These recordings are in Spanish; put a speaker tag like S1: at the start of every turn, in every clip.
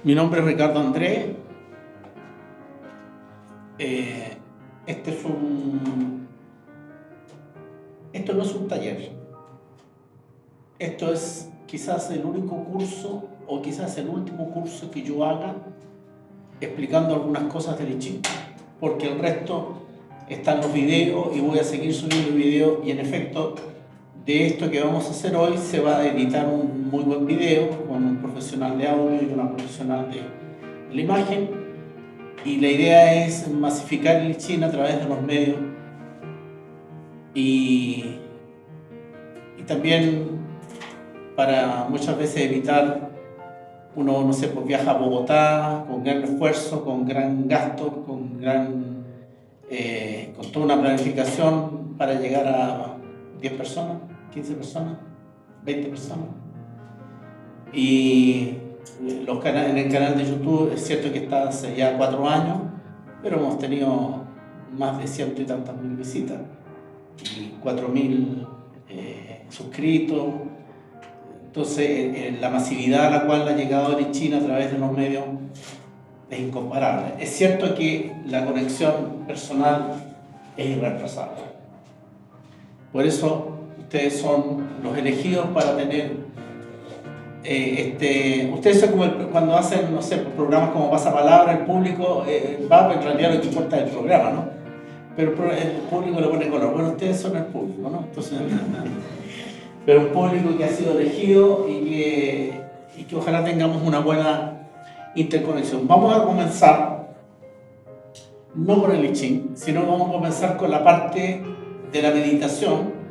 S1: Mi nombre es Ricardo Andrés. Eh, este es Esto no es un taller. Esto es quizás el único curso o quizás el último curso que yo haga explicando algunas cosas del I Ching, porque el resto están los videos y voy a seguir subiendo videos, y en efecto de esto que vamos a hacer hoy se va a editar un muy buen video con un profesional de audio y una profesional de la imagen, y la idea es masificar el I Ching a través de los medios y también para muchas veces evitar, uno, no sé, pues viaja a Bogotá con gran esfuerzo, con gran gasto, con toda una planificación para llegar a 10 personas, 15 personas, 20 personas. Y en el canal de YouTube es cierto que está hace ya 4 años, pero hemos tenido más de 100 y tantas mil visitas y 4.000 suscritos. Entonces la masividad a la cual ha llegado el I Ching a través de los medios es incomparable. Es cierto que la conexión personal es irreemplazable. Por eso ustedes son los elegidos para tener ustedes son como cuando hacen, no sé, programas como Pasapalabra, el público va, en realidad lo que importa es el programa, ¿no? Pero el público le pone color. Bueno, ustedes son el público, ¿no? Entonces, pero un público que ha sido elegido y que ojalá tengamos una buena interconexión. Vamos a comenzar no con el I Ching, sino vamos a comenzar con la parte de la meditación,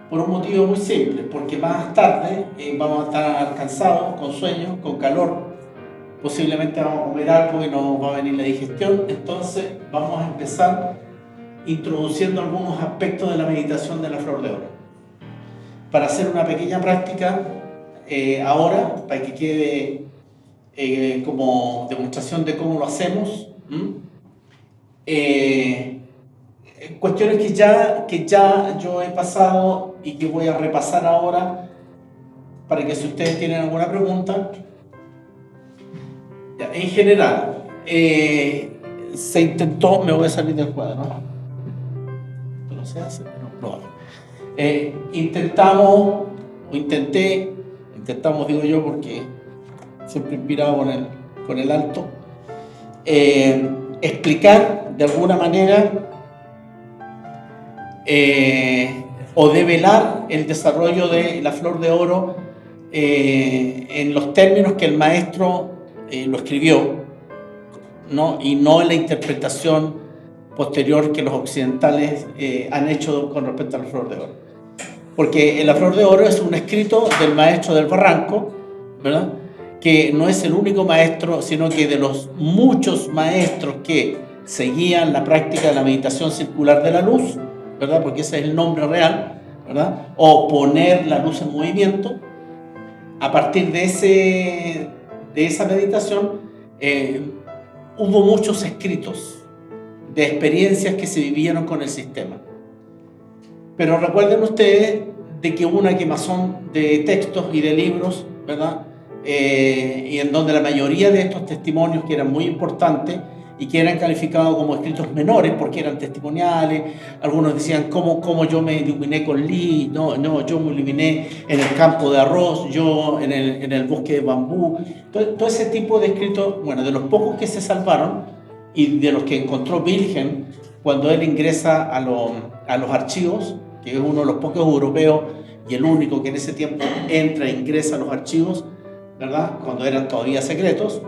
S1: por un motivo muy simple, porque más tarde vamos a estar cansados, con sueño, con calor, posiblemente vamos a comer algo y no va a venir la digestión. Entonces vamos a empezar introduciendo algunos aspectos de la meditación de la flor de oro, para hacer una pequeña práctica ahora, para que quede como demostración de cómo lo hacemos. Cuestiones que ya yo he pasado y que voy a repasar ahora, para que si ustedes tienen alguna pregunta. En general, se intentó, me voy a salir del cuadro, ¿no? Esto no se hace, pero lo hago. Intentamos, digo yo, porque siempre inspirado con el alto, explicar de alguna manera o develar el desarrollo de la flor de oro en los términos que el maestro lo escribió, ¿no? Y no en la interpretación posterior que los occidentales han hecho con respecto a la flor de oro. Porque la flor de oro es un escrito del maestro del Barranco, ¿verdad? Que no es el único maestro, sino que de los muchos maestros que seguían la práctica de la meditación circular de la luz, ¿verdad? Porque ese es el nombre real, ¿verdad? O poner la luz en movimiento. A partir de esa meditación hubo muchos escritos de experiencias que se vivieron con el sistema. Pero recuerden ustedes de que hubo una quemazón de textos y de libros, ¿verdad? Y en donde la mayoría de estos testimonios, que eran muy importantes y que eran calificados como escritos menores porque eran testimoniales, algunos decían cómo yo me iluminé con Lee, no, yo me iluminé en el campo de arroz, yo en el bosque de bambú, todo ese tipo de escritos. Bueno, de los pocos que se salvaron y de los que encontró Wilhelm cuando él ingresa a los archivos, que es uno de los pocos europeos y el único que en ese tiempo entra e ingresa a los archivos, ¿verdad? Cuando eran todavía secretos,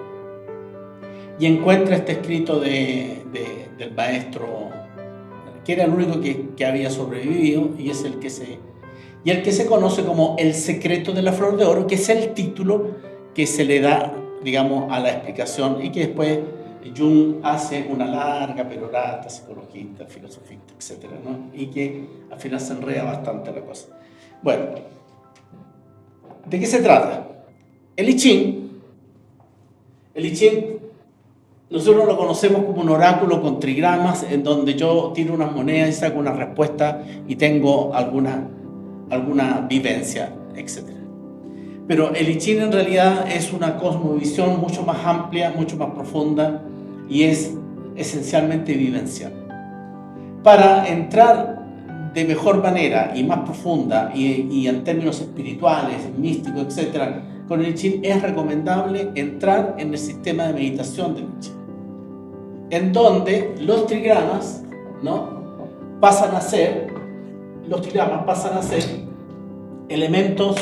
S1: y encuentra este escrito del maestro, que era el único que había sobrevivido, y es el que se conoce como El secreto de la flor de oro, que es el título que se le da, digamos, a la explicación, y que después Jung hace una larga perorata, psicologista, filosofista, etc., ¿no? Y que al final se enreda bastante la cosa. Bueno, ¿de qué se trata? El I Ching, nosotros lo conocemos como un oráculo con trigramas, en donde yo tiro unas monedas y saco una respuesta y tengo alguna vivencia, etc. Pero el I Ching en realidad es una cosmovisión mucho más amplia, mucho más profunda y es esencialmente vivencial. Para entrar de mejor manera y más profunda y en términos espirituales, místicos, etc., con el I Ching es recomendable entrar en el sistema de meditación del I Ching, en donde los trigramas, ¿no?, pasan a ser elementos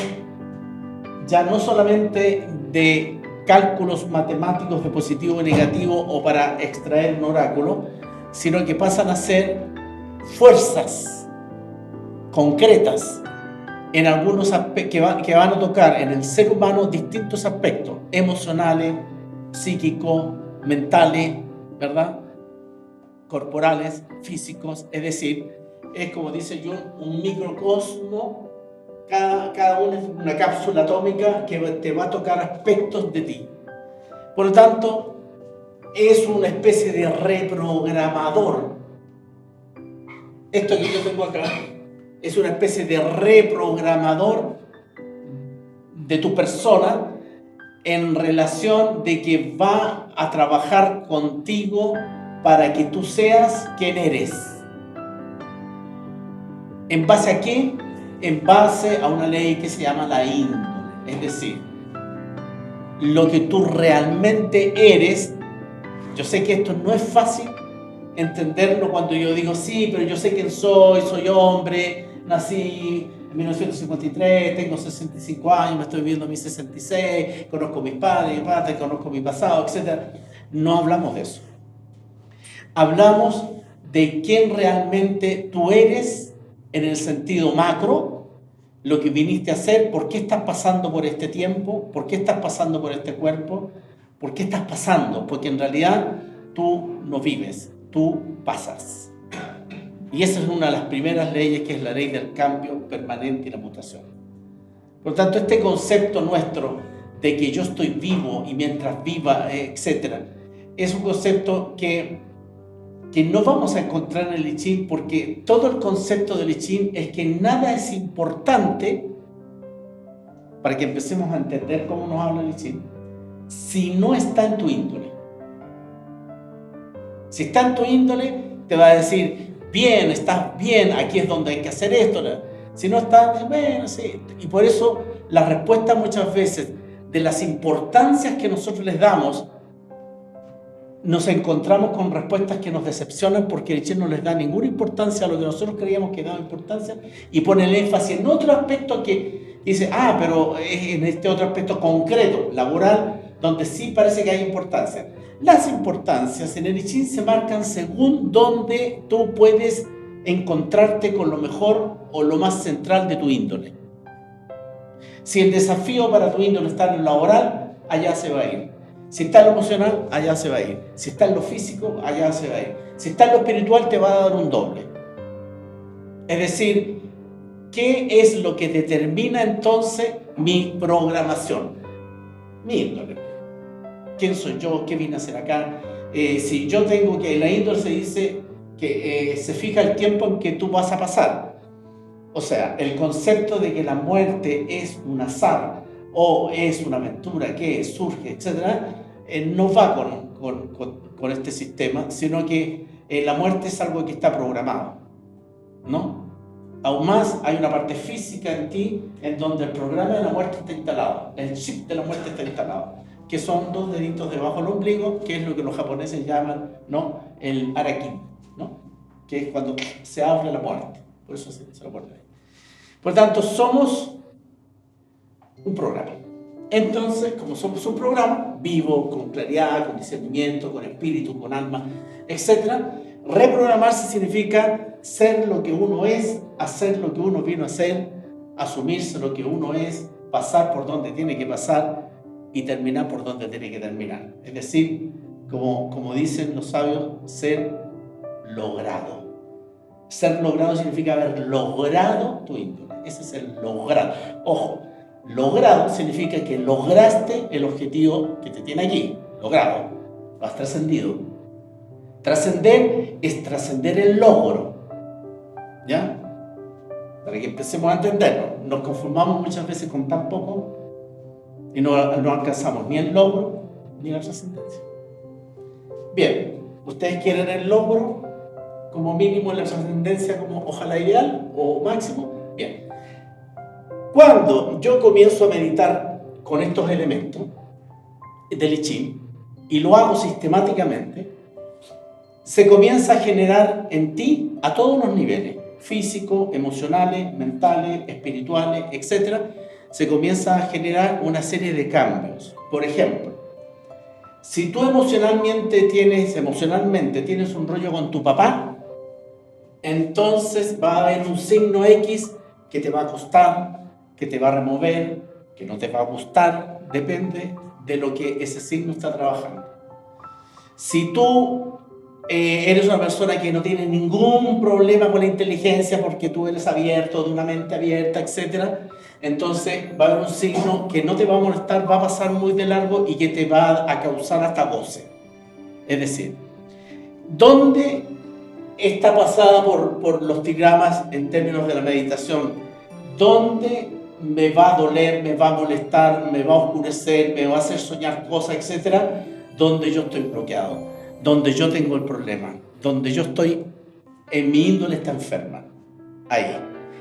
S1: ya no solamente de cálculos matemáticos de positivo y negativo o para extraer un oráculo, sino que pasan a ser fuerzas concretas en algunos que van a tocar en el ser humano distintos aspectos emocionales, psíquicos, mentales, ¿verdad?, corporales, físicos. Es decir, es como dice Jung, un microcosmo. Cada uno es una cápsula atómica que te va a tocar aspectos de ti. Por lo tanto, es una especie de reprogramador. Esto que yo tengo acá es una especie de reprogramador de tu persona en relación de que va a trabajar contigo para que tú seas quien eres. ¿En base a qué? En base a una ley que se llama la índole. Es decir, lo que tú realmente eres. Yo sé que esto no es fácil entenderlo cuando yo digo, sí, pero yo sé quién soy hombre, nací en 1953, tengo 65 años, me estoy viviendo a mis 66, conozco a mis padres, conozco mi pasado, etc. No hablamos de eso. Hablamos de quién realmente tú eres en el sentido macro, lo que viniste a hacer, por qué estás pasando por este tiempo, por qué estás pasando por este cuerpo, por qué estás pasando, porque en realidad tú no vives, tú pasas. Y esa es una de las primeras leyes, que es la ley del cambio permanente y la mutación. Por lo tanto, este concepto nuestro de que yo estoy vivo y mientras viva, etc., es un concepto que no vamos a encontrar en el I Ching, porque todo el concepto del I Ching es que nada es importante, para que empecemos a entender cómo nos habla el I Ching, si no está en tu índole. Si está en tu índole, te va a decir, bien, estás bien, aquí es donde hay que hacer esto. Si no está, bueno, sí. Y por eso la respuesta muchas veces de las importancias que nosotros les damos, nos encontramos con respuestas que nos decepcionan, porque el Ching no les da ninguna importancia a lo que nosotros creíamos que daba importancia, y pone el énfasis en otro aspecto que dice, pero es en este otro aspecto concreto, laboral, donde sí parece que hay importancia. Las importancias en el I Ching se marcan según donde tú puedes encontrarte con lo mejor o lo más central de tu índole. Si el desafío para tu índole está en lo laboral, allá se va a ir. Si está en lo emocional, allá se va a ir. Si está en lo físico, allá se va a ir. Si está en lo espiritual, te va a dar un doble. Es decir, ¿qué es lo que determina entonces mi programación? Mi índole. ¿Quién soy yo? ¿Qué vine a hacer acá? Si yo tengo que, la índole se dice que se fija el tiempo en que tú vas a pasar. O sea, el concepto de que la muerte es un azar o es una aventura que surge, etc., no va con este sistema, sino que la muerte es algo que está programado, ¿no? Aún más, hay una parte física en ti en donde el programa de la muerte está instalado, el chip de la muerte está instalado, que son 2 deditos debajo del ombligo, que es lo que los japoneses llaman, ¿no?, el arakin, ¿no?, que es cuando se abre la muerte. Por eso se lo pone ahí. Por tanto, somos un programa. Entonces, como somos un programa vivo, con claridad, con discernimiento, con espíritu, con alma, etc., reprogramarse significa ser lo que uno es, hacer lo que uno vino a hacer, asumirse lo que uno es, pasar por donde tiene que pasar y terminar por donde tiene que terminar. Es decir, como dicen los sabios, ser logrado. Ser logrado significa haber logrado tu índole. Ese es el logrado. Ojo, logrado significa que lograste el objetivo que te tiene aquí. Logrado. Lo has trascendido. Trascender es trascender el logro. ¿Ya? Para que empecemos a entenderlo. Nos conformamos muchas veces con tan poco y no alcanzamos ni el logro ni la trascendencia. Bien, ¿ustedes quieren el logro como mínimo y la trascendencia como ojalá ideal o máximo? Bien. Cuando yo comienzo a meditar con estos elementos del I Ching y lo hago sistemáticamente, se comienza a generar en ti a todos los niveles, físicos, emocionales, mentales, espirituales, etc. Se comienza a generar una serie de cambios. Por ejemplo, si tú emocionalmente tienes un rollo con tu papá, entonces va a haber un signo X que te va a costar, que te va a remover, que no te va a gustar, depende de lo que ese signo está trabajando. Si tú eres una persona que no tiene ningún problema con la inteligencia porque tú eres abierto, de una mente abierta, etc., entonces va a haber un signo que no te va a molestar, va a pasar muy de largo y que te va a causar hasta goce. Es decir, ¿dónde está pasada por los trigramas en términos de la meditación? ¿Dónde me va a doler, me va a molestar, me va a oscurecer, me va a hacer soñar cosas, etcétera? Donde yo estoy bloqueado, donde yo tengo el problema, donde yo estoy, en mi índole está enferma. Ahí.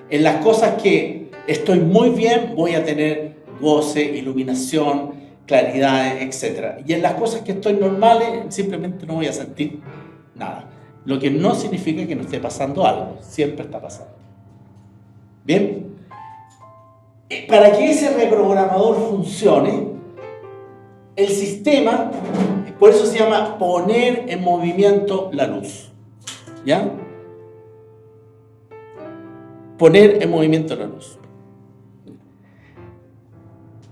S1: En las cosas que estoy muy bien, voy a tener goce, iluminación, claridad, etcétera. Y en las cosas que estoy normales, simplemente no voy a sentir nada. Lo que no significa que no esté pasando algo, siempre está pasando. Bien. Para que ese reprogramador funcione, el sistema, por eso se llama poner en movimiento la luz. ¿Ya? Poner en movimiento la luz.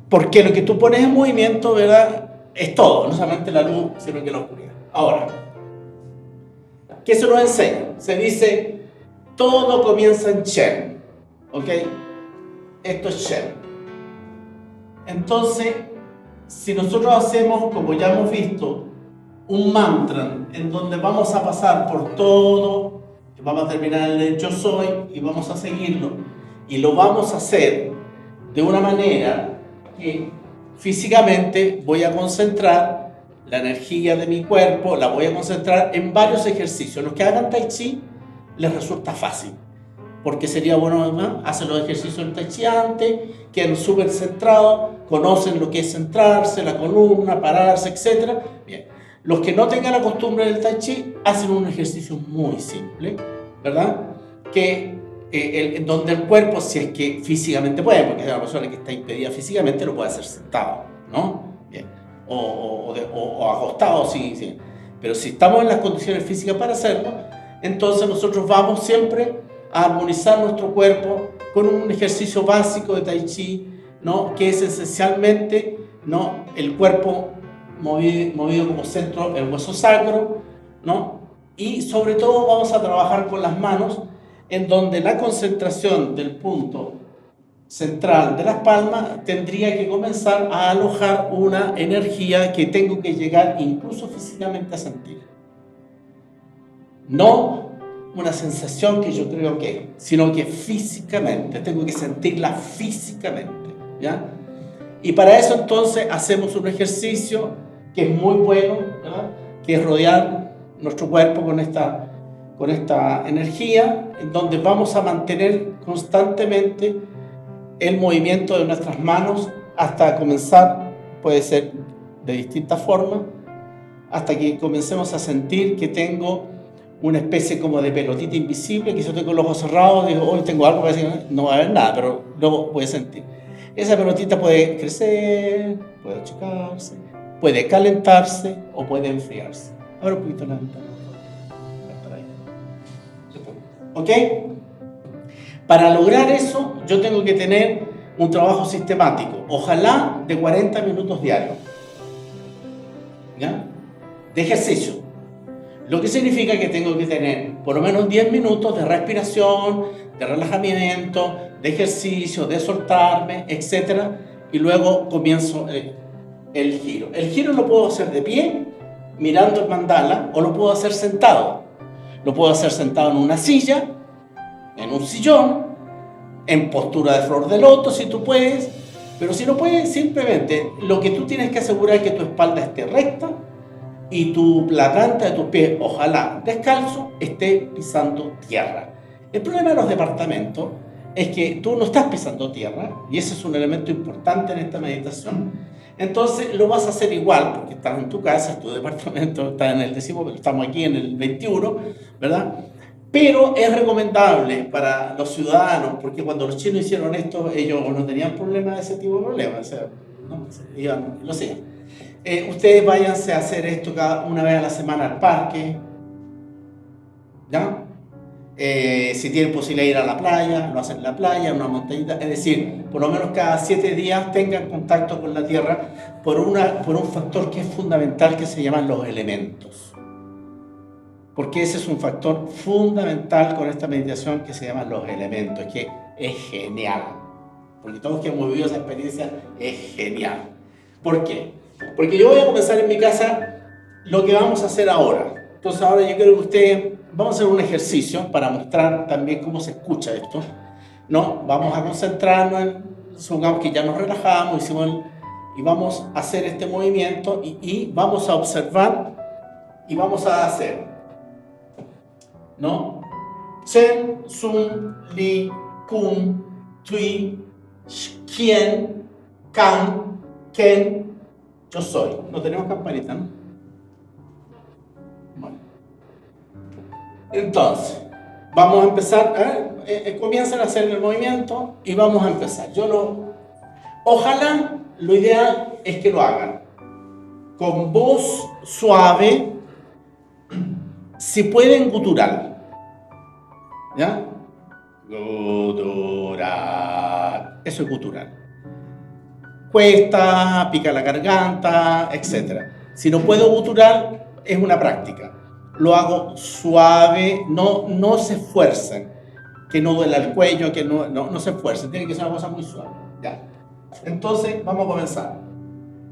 S1: Porque lo que tú pones en movimiento, ¿verdad?, es todo, no solamente la luz, sino que la oscuridad. Ahora, ¿qué se nos enseña? Se dice, todo comienza en Shen. ¿Ok? Esto es Shen. Entonces, si nosotros hacemos, como ya hemos visto, un mantra en donde vamos a pasar por todo, vamos a terminar en el yo soy y vamos a seguirlo, y lo vamos a hacer de una manera que físicamente voy a concentrar la energía de mi cuerpo, la voy a concentrar en varios ejercicios. Los que hagan Tai Chi les resulta fácil, porque sería bueno además hacer los ejercicios del Tai Chi antes, quedan súper centrados, conocen lo que es centrarse, la columna, pararse, etc. Bien. Los que no tengan la costumbre del Tai Chi hacen un ejercicio muy simple, ¿verdad? Donde el cuerpo, si es que físicamente puede, porque es una persona que está impedida físicamente, lo puede hacer sentado, ¿no? Bien. O acostado, sí. Pero si estamos en las condiciones físicas para hacerlo, entonces nosotros vamos siempre a armonizar nuestro cuerpo con un ejercicio básico de Tai Chi, ¿no? Que es esencialmente, ¿no?, el cuerpo movido como centro, el hueso sacro, ¿no? Y sobre todo vamos a trabajar con las manos, en donde la concentración del punto central de las palmas tendría que comenzar a alojar una energía que tengo que llegar incluso físicamente a sentir. No una sensación que yo creo que, sino que físicamente, tengo que sentirla físicamente, ¿ya? Y para eso entonces hacemos un ejercicio que es muy bueno, ¿verdad?, que es rodear nuestro cuerpo con esta energía, en donde vamos a mantener constantemente el movimiento de nuestras manos hasta comenzar, puede ser de distintas formas, hasta que comencemos a sentir que tengo una especie como de pelotita invisible, que si yo tengo los ojos cerrados, digo, hoy tengo algo, parece que no va a haber nada, pero luego voy a sentir. Esa pelotita puede crecer, puede achicarse, puede calentarse o puede enfriarse. Ahora un poquito la ventana. ¿Ok? Para lograr eso, yo tengo que tener un trabajo sistemático, ojalá de 40 minutos diarios, ¿ya?, de ejercicio. Lo que significa que tengo que tener por lo menos 10 minutos de respiración, de relajamiento, de ejercicio, de soltarme, etc. Y luego comienzo el giro. El giro lo puedo hacer de pie, mirando el mandala, o lo puedo hacer sentado. Lo puedo hacer sentado en una silla, en un sillón, en postura de flor de loto, si tú puedes, Pero si no puedes, simplemente lo que tú tienes que asegurar es que tu espalda esté recta y la planta de tus pies, ojalá descalzo, esté pisando tierra. El problema de los departamentos es que tú no estás pisando tierra, y ese es un elemento importante en esta meditación. Entonces lo vas a hacer igual, porque estás en tu casa, tu departamento está en el 10º, pero estamos aquí en el 21, ¿verdad? Pero es recomendable para los ciudadanos, porque cuando los chinos hicieron esto, ellos no tenían problema de ese tipo de problemas, o sea, no, iban, lo sé. Ustedes váyanse a hacer esto una vez a la semana al parque, ¿ya? Si tienen posibilidad de ir a la playa, lo hacen en la playa, en una montañita, es decir, por lo menos cada 7 días tengan contacto con la tierra por un factor que es fundamental, que se llaman los elementos. Porque ese es un factor fundamental con esta meditación, que se llaman los elementos, que es genial. Porque todos que hemos vivido esa experiencia, es genial. ¿Por qué? Porque yo voy a comenzar en mi casa lo que vamos a hacer ahora. Entonces ahora yo quiero que ustedes, vamos a hacer un ejercicio para mostrar también cómo se escucha esto, ¿no? Vamos a concentrarnos en, supongamos que ya nos relajamos, y vamos a hacer este movimiento y vamos a observar y vamos a hacer, ¿no? Chen, sun, li, kun, tui, quien, can, ken, yo soy. No tenemos campanita, ¿no? Bueno. Entonces, vamos a empezar, comiencen a hacer el movimiento y vamos a empezar. Ojalá, lo ideal es que lo hagan con voz suave, si pueden gutural, ¿ya? Gutural, eso es gutural. Cuesta, pica la garganta, etc. Si no puedo gutural, es una práctica. Lo hago suave, no se esfuercen, que no duela el cuello, que no se esfuercen, tiene que ser una cosa muy suave. ¿Ya? Entonces, vamos a comenzar.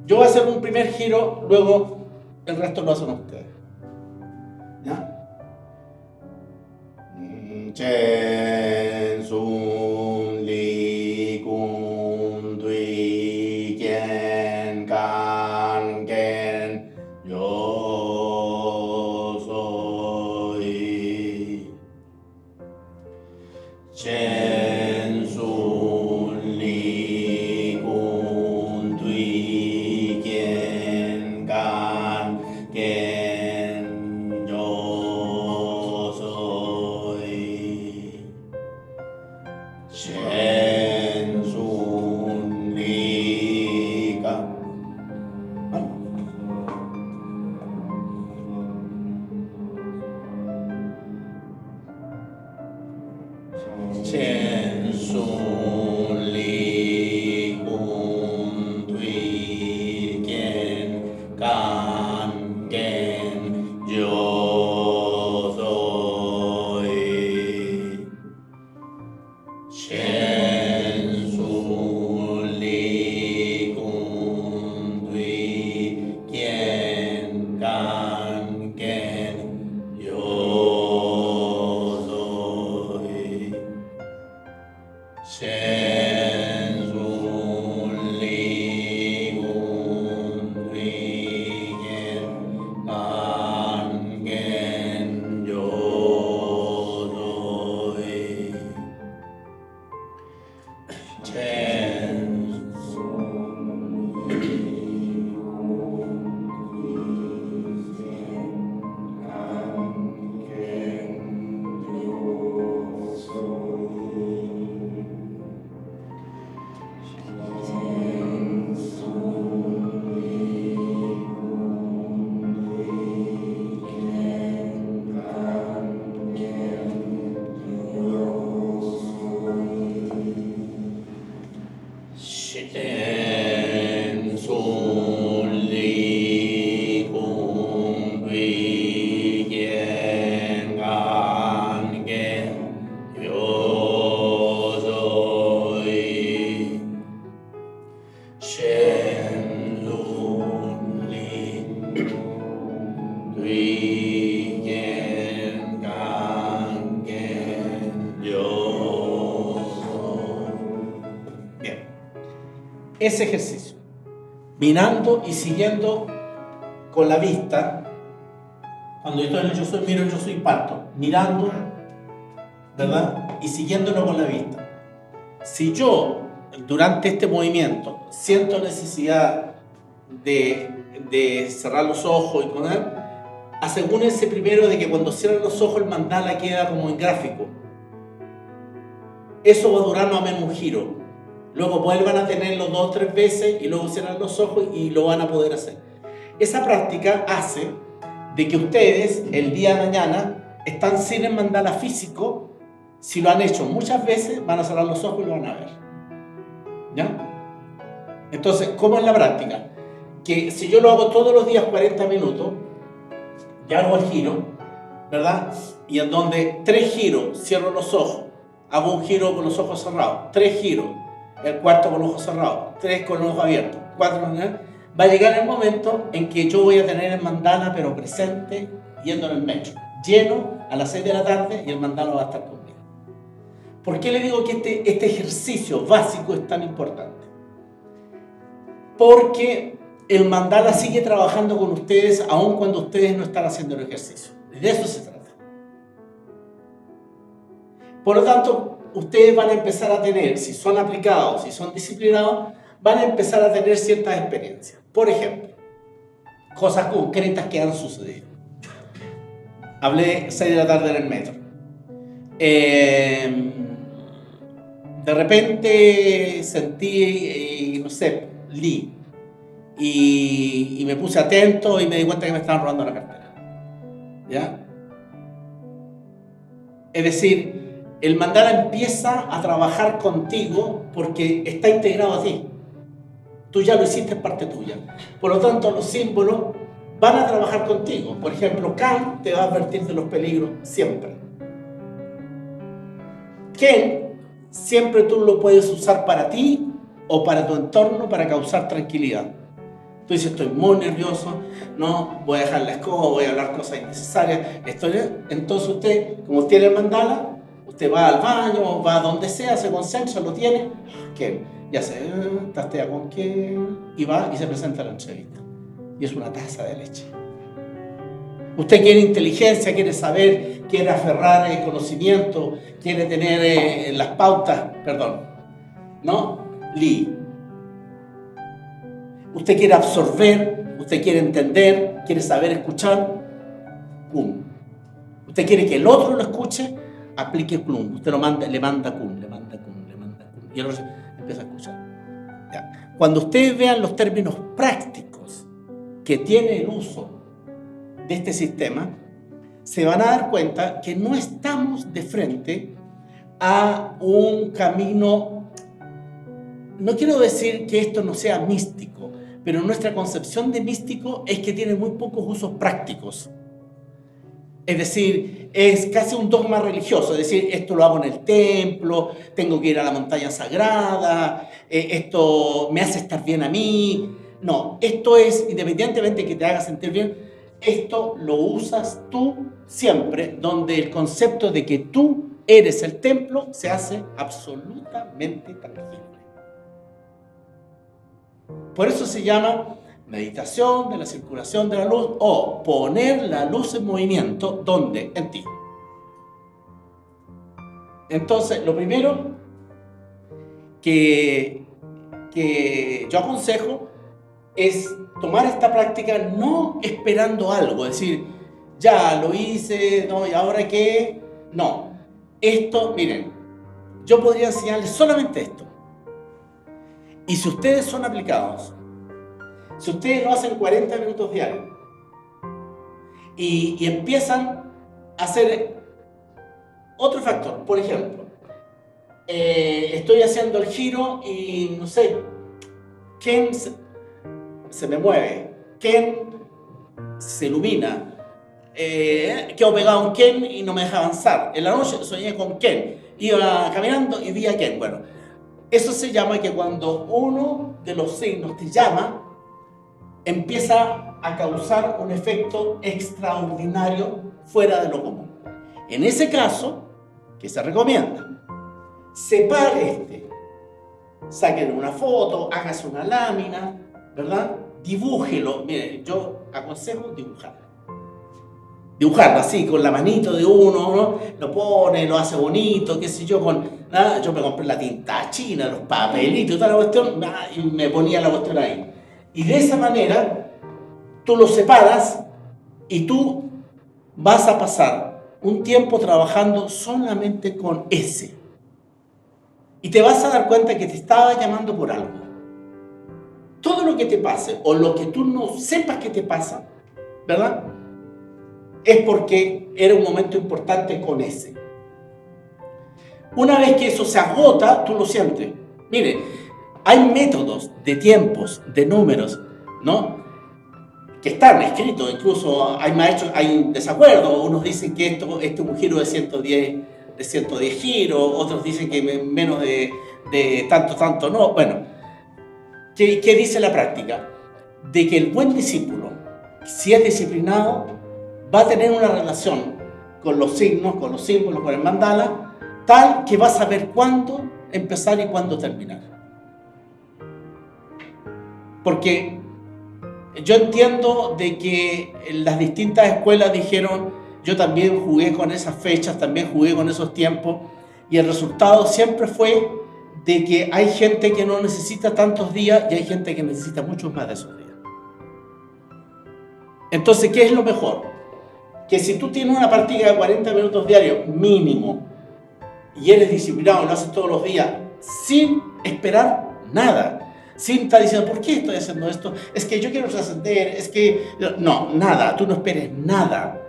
S1: Yo voy a hacer un primer giro, luego el resto lo hacen ustedes. ¿Ya? Chen, sun, li, kun, tui, quien, can, ken, yo soy. Chen, sun, li, kun, tui, quien, can, ken, yo soy. Chen, sun, li, can. Chen, sun, li, kun, tui, quien, can, ken, yo soy. Chen, sun, li, kun, tui, quien, can, ken, yo soy. Chen, sun, li, kun, tui, quien, can, ken, yo soy. Chen, sun, li, kun, tui, can, ken, yo soy. Chen, sun, li, kun, tui, quien, can, ken, yo soy. Chen, sun, li, tui, quien, can, ken, yo soy. Bien. ese ejercicio, mirando y siguiendo con la vista. Cuando yo estoy en el miro el yo soy parto, mirando, ¿verdad? Y siguiéndolo con la vista. Si yo, durante este movimiento, siento necesidad de cerrar los ojos y poner, asegúrense primero de que cuando cierren los ojos el mandala queda como en gráfico. Eso va a durar más o menos un giro. Luego vuelvan a tenerlo 2 o 3 veces y luego cierran los ojos y lo van a poder hacer. Esa práctica hace de que ustedes el día de mañana están sin el mandala físico. Si lo han hecho muchas veces, van a cerrar los ojos y lo van a ver. ¿Ya? Entonces, ¿cómo es la práctica? Que si yo lo hago todos los días 40 minutos, ya hago el giro, ¿verdad? Y en donde 3 giros, cierro los ojos, hago un giro con los ojos cerrados, 3 giros, el cuarto con los ojos cerrados, 3 con los ojos abiertos, 4 con el... Va a llegar el momento en que yo voy a tener el mandala pero presente, yendo en el metro, lleno a las 6 de la tarde y el mandala va a estar conmigo. ¿Por qué le digo que este ejercicio básico es tan importante? Porque el mandala sigue trabajando con ustedes aun cuando ustedes no están haciendo el ejercicio. De eso se trata. Por lo tanto, ustedes van a empezar a tener, si son aplicados, si son disciplinados, van a empezar a tener ciertas experiencias. Por ejemplo, cosas concretas que han sucedido. Hablé 6 de la tarde en el metro. De repente sentí, no sé, y me puse atento y me di cuenta que me estaban robando la cartera. ¿Ya? Es decir, el mandala empieza a trabajar contigo porque está integrado a ti. Tú ya lo hiciste, es parte tuya. Por lo tanto, los símbolos van a trabajar contigo. Por ejemplo, Kan te va a advertir de los peligros siempre. Ken siempre tú lo puedes usar para ti o para tu entorno para causar tranquilidad. Tú dices, estoy muy nervioso, no, voy a dejar la escoba, voy a hablar cosas innecesarias. Entonces usted, como tiene el mandala, usted va al baño, va a donde sea, se concentra, lo tiene, Ken. Ya se tastea con Ken y va y se presenta a la entrevista. Y es una taza de leche. Usted quiere inteligencia, quiere saber, quiere aferrar el conocimiento, quiere tener las pautas, ¿no? Li. Usted quiere absorber, usted quiere entender, quiere saber escuchar, Kun. Usted quiere que el otro lo escuche, aplique Kun. Usted le manda Kun. Y el otro empieza a escuchar. Ya. Cuando ustedes vean los términos prácticos que tiene el uso de este sistema, se van a dar cuenta que no estamos de frente a un camino. No quiero decir que esto no sea místico, pero nuestra concepción de místico es que tiene muy pocos usos prácticos. Es decir, es casi un dogma religioso, es decir, esto lo hago en el templo, tengo que ir a la montaña sagrada, esto me hace estar bien a mí. No, esto es, independientemente que te haga sentir bien, esto lo usas tú siempre, donde el concepto de que tú eres el templo se hace absolutamente tangible. Por eso se llama meditación de la circulación de la luz o poner la luz en movimiento, ¿dónde? En ti. Entonces, lo primero que yo aconsejo es tomar esta práctica no esperando algo, es decir, ya lo hice, no, ¿y ahora qué? No. Esto, miren, yo podría enseñarles solamente esto. Y si ustedes son aplicados, si ustedes lo hacen 40 minutos diarios y empiezan a hacer otro factor, por ejemplo, estoy haciendo el giro y no sé, Ken se me mueve, Ken se ilumina, quedo pegado en Ken y no me deja avanzar. En la noche soñé con Ken, iba caminando y vi a Ken. Bueno, eso se llama que cuando uno de los signos te llama, empieza a causar un efecto extraordinario fuera de lo común. En ese caso, ¿qué se recomienda? Separe saquen una foto, hágase una lámina, ¿verdad? Dibújelo. Mire, yo aconsejo dibujarlo así, con la manito de uno, ¿no? Lo pone, lo hace bonito, qué sé yo, nada, yo me compré la tinta china, los papelitos y toda la cuestión, y me ponía la cuestión ahí. Y de esa manera, tú lo separas y tú vas a pasar un tiempo trabajando solamente con ese. Y te vas a dar cuenta que te estaba llamando por algo. Todo lo que te pase, o lo que tú no sepas que te pasa, ¿verdad?, es porque era un momento importante con ese. Una vez que eso se agota, tú lo sientes. Mire, hay métodos de tiempos, de números, ¿no?, que están escritos. Incluso hay maestros, hay desacuerdo. Unos dicen que esto es un giro de 110 giros, otros dicen que menos de tanto, no. Bueno, ¿qué dice la práctica? De que el buen discípulo, si es disciplinado, va a tener una relación con los signos, con los símbolos, con el mandala, tal que va a saber cuándo empezar y cuándo terminar. Porque yo entiendo de que las distintas escuelas dijeron, yo también jugué con esas fechas, también jugué con esos tiempos, y el resultado siempre fue de que hay gente que no necesita tantos días y hay gente que necesita muchos más de esos días. Entonces, ¿qué es lo mejor? Que si tú tienes una práctica de 40 minutos diarios mínimo y eres disciplinado y lo haces todos los días sin esperar nada, sin estar diciendo, ¿por qué estoy haciendo esto? Es que yo quiero trascender, es que... No, nada, tú no esperes nada.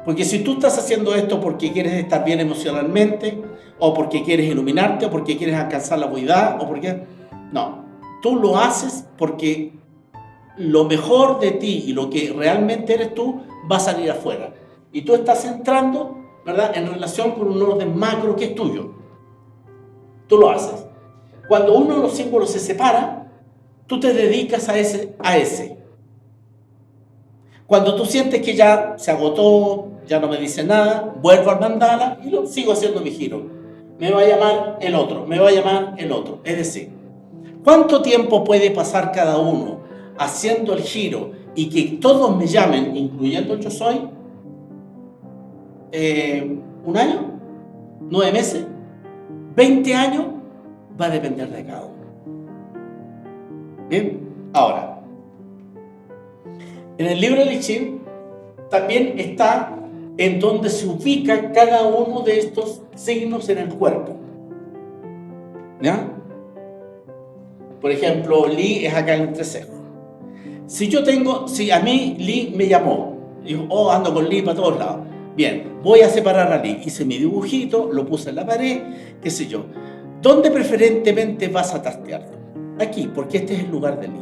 S1: Porque si tú estás haciendo esto porque quieres estar bien emocionalmente, o porque quieres iluminarte, o porque quieres alcanzar la buidad, o porque... No, tú lo haces porque lo mejor de ti y lo que realmente eres tú va a salir afuera. Y tú estás entrando, ¿verdad?, en relación con un orden macro que es tuyo. Tú lo haces. Cuando uno de los símbolos se separa, tú te dedicas a ese. Cuando tú sientes que ya se agotó, ya no me dice nada, vuelvo al mandala y lo sigo haciendo mi giro. Me va a llamar el otro, me va a llamar el otro. Es decir, ¿cuánto tiempo puede pasar cada uno haciendo el giro y que todos me llamen, incluyendo el yo soy? ¿Un año? ¿9 meses? ¿20 años? Va a depender de cada uno. Bien, ahora, en el libro de I Ching también está en donde se ubica cada uno de estos signos en el cuerpo. ¿Ya? Por ejemplo, Li es acá en el entrecejo. Si a mí Li me llamó, dijo, ando con Li para todos lados. Bien, voy a separar a Li. Hice mi dibujito, lo puse en la pared, qué sé yo. ¿Dónde preferentemente vas a tastearlo? Aquí, porque este es el lugar de Li.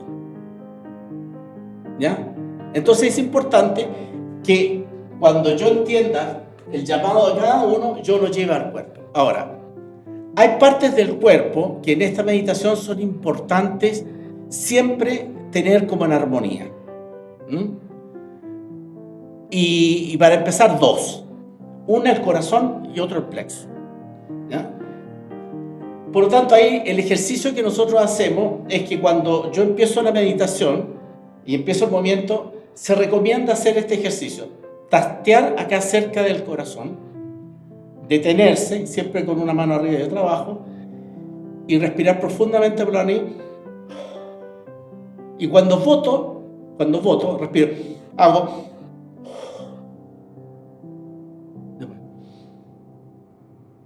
S1: ¿Ya? Entonces es importante que cuando yo entienda el llamado de cada uno, yo lo lleve al cuerpo. Ahora, hay partes del cuerpo que en esta meditación son importantes siempre tener como en armonía. Y para empezar, 2. Una el corazón y otro el plexo. ¿Ya? Por lo tanto, ahí el ejercicio que nosotros hacemos es que cuando yo empiezo la meditación y empiezo el movimiento, se recomienda hacer este ejercicio. Tastear acá cerca del corazón, detenerse, siempre con una mano arriba y otra abajo, y respirar profundamente por la nariz. Y cuando voto, respiro, hago.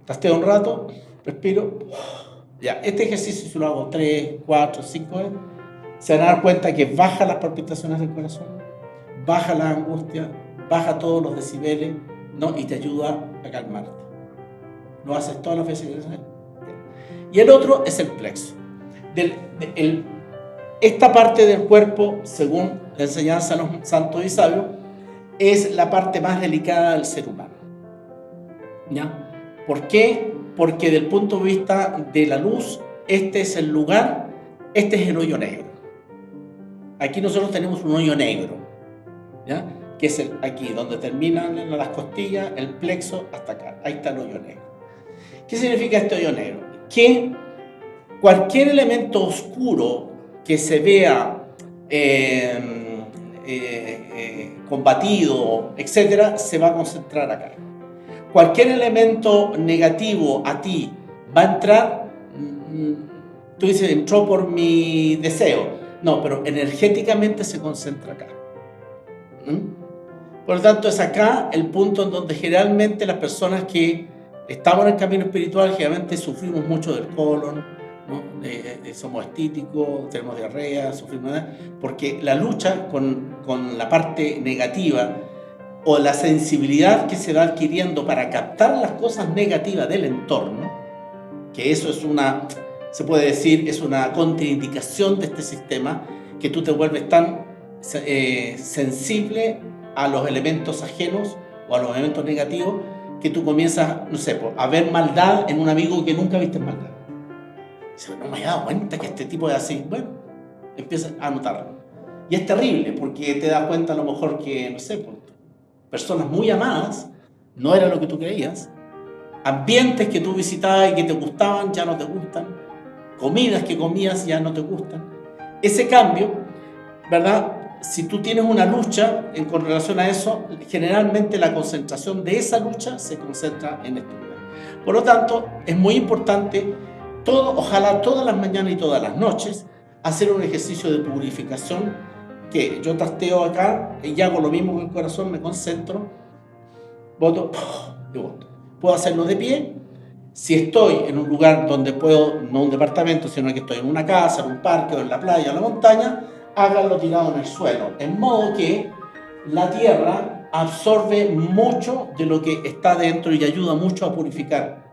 S1: Tasteo un rato, respiro. Ya, este ejercicio si lo hago 3, 4, 5 veces, se van a dar cuenta que baja las palpitaciones del corazón, baja la angustia, baja todos los decibeles, ¿no? Y te ayuda a calmarte. Lo haces todas las veces que quieres hacer. Y el otro es el plexo. Esta parte del cuerpo, según la enseñanza de los santos y sabios, es la parte más delicada del ser humano. ¿Ya? ¿Por qué? Porque desde el punto de vista de la luz, este es el lugar, este es el hoyo negro. Aquí nosotros tenemos un hoyo negro, ¿ya? Que es aquí, donde terminan las costillas, el plexo, hasta acá. Ahí está el hoyo negro. ¿Qué significa este hoyo negro? Que Cualquier elemento oscuro que se vea combatido, etcétera, se va a concentrar acá. Cualquier elemento negativo a ti va a entrar, tú dices, entró por mi deseo. No, pero energéticamente se concentra acá. Por lo tanto, es acá el punto en donde generalmente las personas que estamos en el camino espiritual, generalmente sufrimos mucho del colon, ¿no? Somos estíticos, tenemos diarrea, sufrimos nada, porque la lucha con la parte negativa o la sensibilidad que se va adquiriendo para captar las cosas negativas del entorno, que eso es se puede decir, es una contraindicación de este sistema, que tú te vuelves tan sensible a los elementos ajenos o a los elementos negativos, que tú comienzas, no sé, a ver maldad en un amigo que nunca viste maldad. No me he dado cuenta que este tipo es así. Bueno, empiezas a notarlo. Y es terrible, porque te das cuenta a lo mejor que, no sé, personas muy amadas no era lo que tú creías. Ambientes que tú visitabas y que te gustaban ya no te gustan. Comidas que comías ya no te gustan. Ese cambio, ¿verdad? Si tú tienes una lucha con relación a eso, generalmente la concentración de esa lucha se concentra en este lugar. Por lo tanto, es muy importante ojalá todas las mañanas y todas las noches, hacer un ejercicio de purificación, que yo trasteo acá y hago lo mismo con el corazón, me concentro, voto y voto. Puedo hacerlo de pie. Si estoy en un lugar donde puedo, no un departamento, sino que estoy en una casa, en un parque, o en la playa, o en la montaña, háganlo tirado en el suelo, en modo que la tierra absorbe mucho de lo que está dentro y ayuda mucho a purificar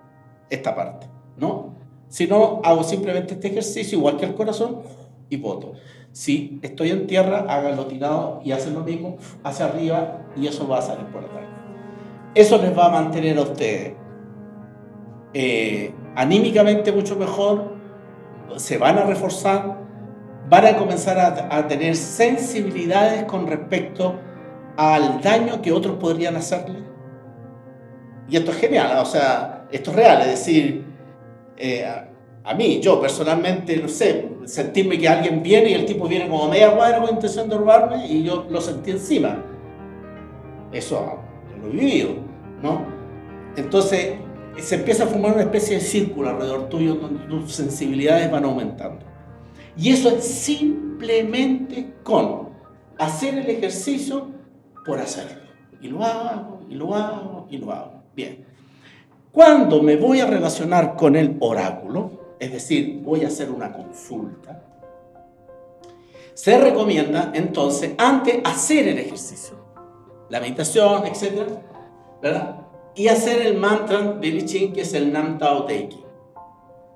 S1: esta parte, ¿no? Si no, hago simplemente este ejercicio, igual que el corazón, y voto. Si estoy en tierra, háganlo tirado y hacen lo mismo hacia arriba, y eso va a salir por atrás. Eso les va a mantener a ustedes anímicamente mucho mejor, se van a reforzar, van a comenzar a tener sensibilidades con respecto al daño que otros podrían hacerle. Y esto es genial, o sea, esto es real, es decir, a mí, yo personalmente, no sé, sentirme que alguien viene y el tipo viene como media cuadra con intención de robarme y yo lo sentí encima. Eso yo lo he vivido, ¿no? Entonces, se empieza a formar una especie de círculo alrededor tuyo donde tus sensibilidades van aumentando. Y eso es simplemente con hacer el ejercicio por hacerlo. Y lo hago, y lo hago, y lo hago. Bien. Cuando me voy a relacionar con el oráculo, es decir, voy a hacer una consulta, se recomienda entonces, antes, hacer el ejercicio, la meditación, etc., ¿verdad? Y hacer el mantra de I Ching, que es el Nam Tao Te Ching,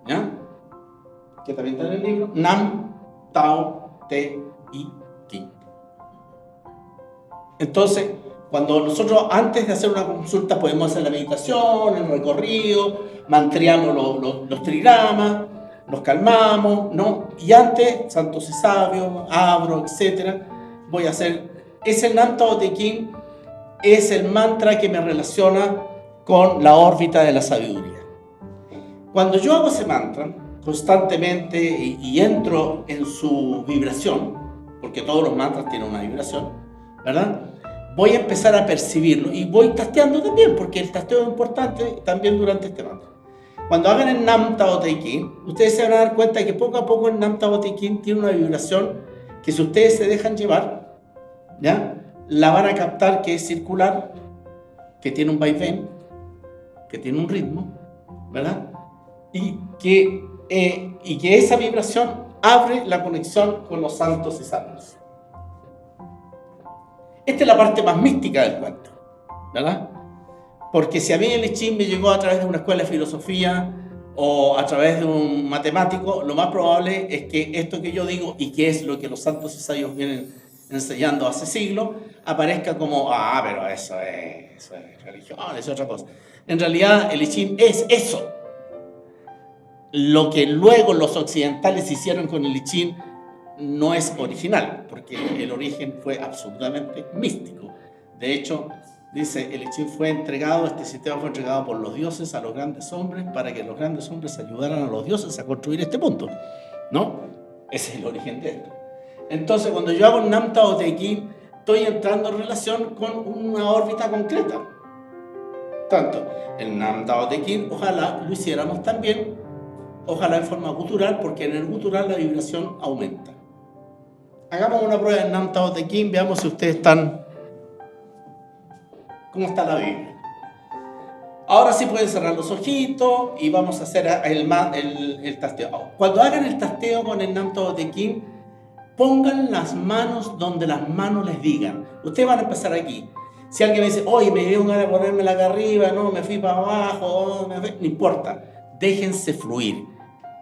S1: ¿ya? Que también está en el libro, Nam Tao Te Ching. Entonces, cuando nosotros antes de hacer una consulta podemos hacer la meditación, el recorrido, mantriamos los trigramas, nos calmamos, ¿no? Y antes, santos y sabios, abro, etc., voy a hacer, es el Nam Tao Te Ching, es el mantra que me relaciona con la órbita de la sabiduría. Cuando yo hago ese mantra constantemente y entro en su vibración, porque todos los mantras tienen una vibración, ¿verdad? Voy a empezar a percibirlo y voy tasteando también, porque el tasteo es importante también durante este mantra. Cuando hagan el Nam Tao Te Ching, ustedes se van a dar cuenta que poco a poco el Nam Tao Te Ching tiene una vibración que, si ustedes se dejan llevar, ¿ya?, la van a captar, que es circular, que tiene un vaivén, que tiene un ritmo, ¿verdad? Y que esa vibración abre la conexión con los santos y sabios. Esta es la parte más mística del cuento, ¿verdad? Porque si a mí el I Ching me llegó a través de una escuela de filosofía o a través de un matemático, lo más probable es que esto que yo digo, y que es lo que los santos y sabios vienen enseñando hace siglos, aparezca como, pero eso es religión, es otra cosa. En realidad el I Ching es eso. Lo que luego los occidentales hicieron con el I Ching no es original, porque el origen fue absolutamente místico. De hecho, Dice, el I Ching fue entregado, este sistema fue entregado por los dioses a los grandes hombres para que los grandes hombres ayudaran a los dioses a construir este mundo, ¿no? Ese es el origen de esto. Entonces, cuando yo hago un Nam Tao Te Ching, estoy entrando en relación con una órbita concreta. Tanto, el Nam Tao Te Ching, ojalá lo hiciéramos también, ojalá en forma gutural, porque en el gutural la vibración aumenta. Hagamos una prueba en Nam Tao Te Ching, veamos si ustedes están... ¿Cómo está la Biblia? Ahora sí pueden cerrar los ojitos y vamos a hacer el tasteo. Cuando hagan el tasteo con el Nam Tao Te Ching, pongan las manos donde las manos les digan. Ustedes van a empezar aquí. Si alguien me dice, oye, me dio ganas de ponérmela acá arriba, no, me fui para abajo, no importa. Déjense fluir,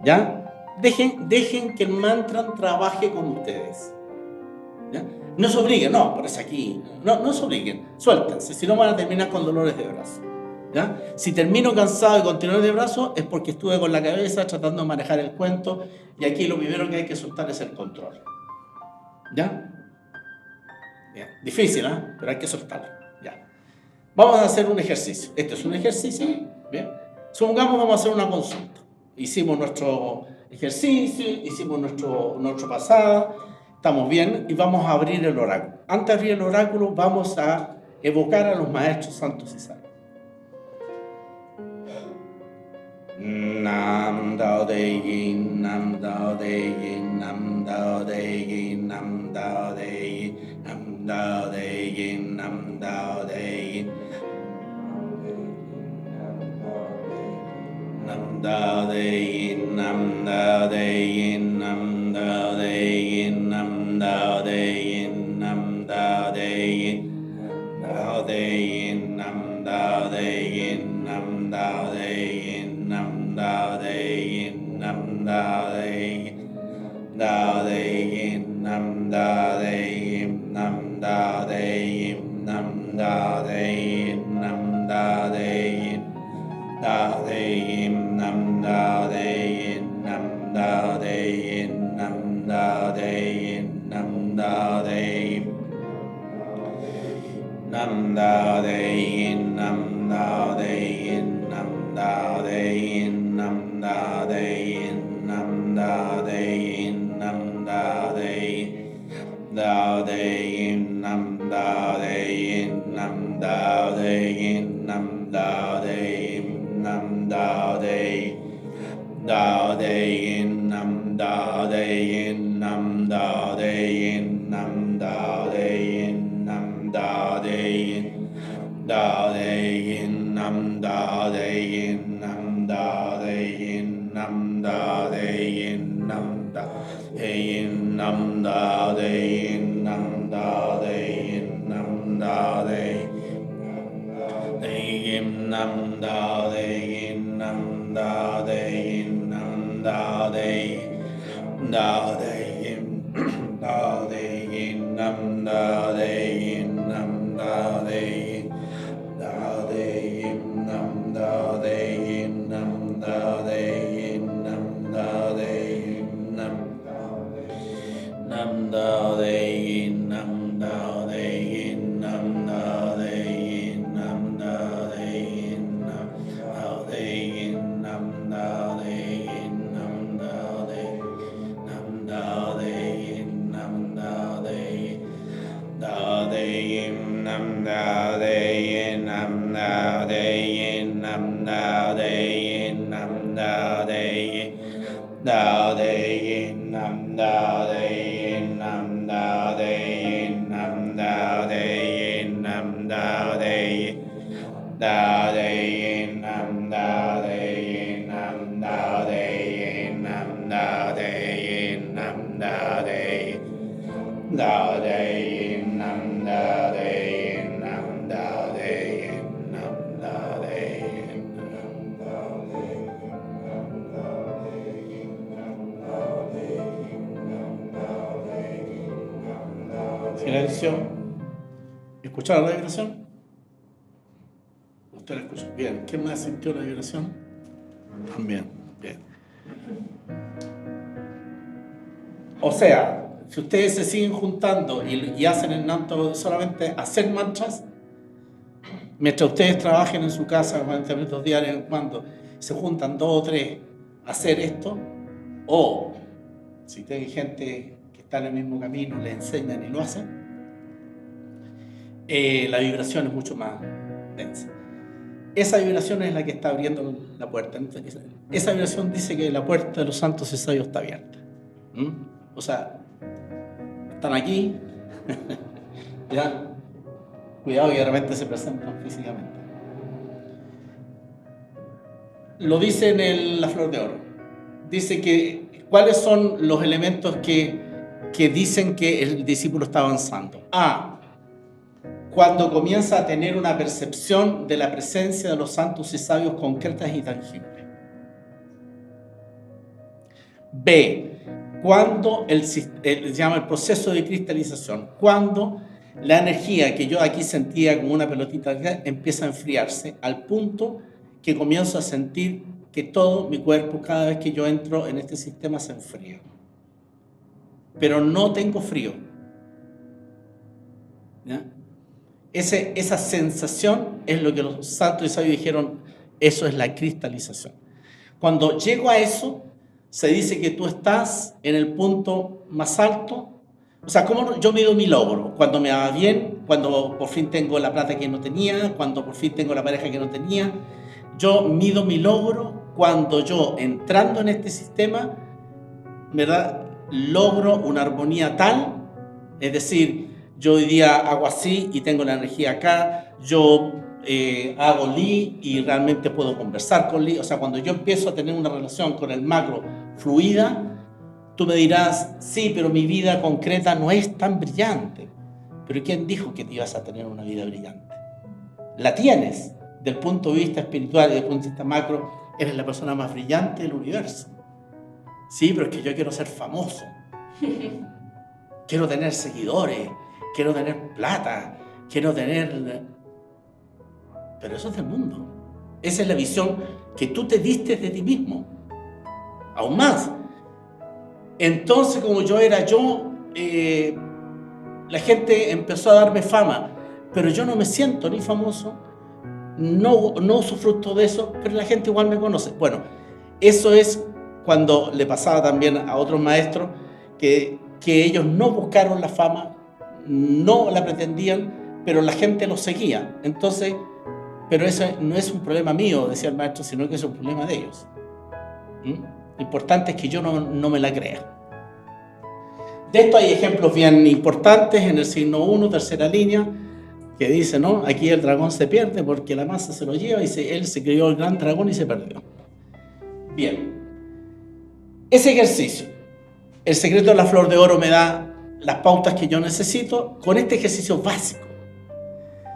S1: ¿ya? Dejen que el mantra trabaje con ustedes, ¿ya? No se obliguen, no, por eso aquí, no se obliguen, suéltense, si no van a terminar con dolores de brazo, ¿ya? Si termino cansado y con dolores de brazo es porque estuve con la cabeza tratando de manejar el cuento y aquí lo primero que hay que soltar es el control, ¿ya? Bien, difícil, ¿eh? Pero hay que soltarlo, ¿ya? Vamos a hacer un ejercicio, este es un ejercicio, ¿bien? Supongamos vamos a hacer una consulta, hicimos nuestro ejercicio, hicimos nuestro pasado. Estamos bien y vamos a abrir el oráculo. Antes de abrir el oráculo vamos a evocar a los maestros santos y sabios. Nam Tao Te Ching, Nam Tao Te Ching, Nam Tao Te Ching, Nam Tao Te Ching, Nam Tao Te Ching, Nam Tao Te Ching. Nam Tao Te Ching, Nam Tao Te Ching, Nam Tao Te Ching, Nam Tao Te Ching, Nam Tao Te Ching, Tao Te Ching, Nam Tao Te Ching, Nam Tao Te Ching, Nam Tao Te Ching, Nam Tao Te Ching, Tao Te Ching, Nam Tao Te Ching, Nam Tao Te Ching, Nam Tao Te Ching, Nam Tao Te Ching. Tao Te Ching, Nam Tao Te Ching, Nam Tao Te Ching, Nam Tao Te Ching, Nam Tao Te Ching, Nam Tao Te Ching, Nam Tao Te Ching, Nam Tao Te Ching, Nam Tao Te Ching, Nam Tao Te Ching, Nam Tao Te Ching, Tao Te Ching, Nam Tao Te Ching, Nam Tao Te Ching, Nam Tao Te Ching. Nam Tao Te, Tao Te Yin, Nam Tao Te Yin, Nam Tao Te Yin, Nam Tao Te Yin, Nam Tao Te Yin, Tao Te Yin, Nam Tao Te Yin, Nam Tao Te Yin, Nam Tao Te Yin, Nam Tao Te Yin, Nam Tao Te Yin, Nam Tao Te Yin, Nam Tao Te Yin, Nam Tao Te Yin, Nam Tao Te Yin, Nam Tao Te Yin, Tao Te Yin, Tao Te Yin, Nam Tao Te Yin, Nam Tao Te Yin, Tao Te Yin, Nam Tao Te Yin, Nam Tao Te Yin, Nam Tao Te Yin, Nam Tao Te Yin, Nam Tao Te Yin, Nam Tao Te Yin, Nam Tao Te Yin, Nam Tao Te Yin, Nam Tao Te Yin, Nam Tao Te Yin, Nam Tao Te Yin, Tao Te Yin, Nam Tao Te Yin, Nam Tao Te Yin, Nam Tao Te Yin, Nam Tao Te Yin, Tao Te Yin, Nam Tao Te Yin, Nam Tao Te Yin, Nam Tao Te Yin, Nam Tao Te Yin, Tao Te Yin, Nam Tao Te Yin, Nam Tao Te Yin, Nam Tao Te Yin, Nam Tao Te Yin, Tao Te Yin, Nam Tao Te Yin, Nam Tao Te Yin, Nam Tao Te Yin, Nam Tao Te Yin. Silencio. ¿Escucharon la vibración? ¿Usted la escuchó? Bien. ¿Quién más sintió la vibración? También. Bien. O sea, si ustedes se siguen juntando y hacen el Nam Tao, solamente hacer mantras, mientras ustedes trabajen en su casa 40 minutos diarios, cuando se juntan 2 o 3 a hacer esto, o si tienen gente que está en el mismo camino, le enseñan y lo hacen, la vibración es mucho más densa. Esa vibración es la que está abriendo la puerta. Esa vibración dice que la puerta de los santos y sabios está abierta. O sea, están aquí, ya, cuidado que de repente se presentan físicamente. Lo dice en la Flor de Oro. Dice que cuáles son los elementos que dicen que el discípulo está avanzando. Cuando comienza a tener una percepción de la presencia de los santos y sabios concretas y tangibles. B, cuando se llama el proceso de cristalización, cuando la energía que yo aquí sentía como una pelotita empieza a enfriarse al punto que comienzo a sentir que todo mi cuerpo, cada vez que yo entro en este sistema, se enfría. Pero no tengo frío. ¿Ya? Esa sensación es lo que los santos y sabios dijeron, eso es la cristalización. Cuando llego a eso, se dice que tú estás en el punto más alto. O sea, ¿cómo yo mido mi logro? Cuando me va bien, cuando por fin tengo la plata que no tenía, cuando por fin tengo la pareja que no tenía. Yo mido mi logro cuando yo, entrando en este sistema, ¿verdad?, logro una armonía tal, es decir, yo hoy día hago así y tengo la energía acá, yo hago Li y realmente puedo conversar con Li. O sea, cuando yo empiezo a tener una relación con el macro fluida, tú me dirás, sí, pero mi vida concreta no es tan brillante. Pero ¿quién dijo que te ibas a tener una vida brillante? La tienes. Del punto de vista espiritual y del punto de vista macro, eres la persona más brillante del universo. Sí, pero es que yo quiero ser famoso. Quiero tener seguidores, quiero tener plata, quiero tener... Pero eso es del mundo. Esa es la visión que tú te diste de ti mismo. Aún más. Entonces, como yo era yo, la gente empezó a darme fama, pero yo no me siento ni famoso, no usufructo de eso, pero la gente igual me conoce. Bueno, eso es cuando le pasaba también a otros maestros que ellos no buscaron la fama, no la pretendían, pero la gente los seguía. Entonces, pero eso no es un problema mío, decía el maestro, sino que es un problema de ellos. Lo importante es que yo no me la crea. De esto hay ejemplos bien importantes en el signo 1, tercera línea, que dice, ¿no? Aquí el dragón se pierde porque la masa se lo lleva y él se creyó el gran dragón y se perdió. Bien. Ese ejercicio, el secreto de la Flor de Oro me da las pautas que yo necesito con este ejercicio básico.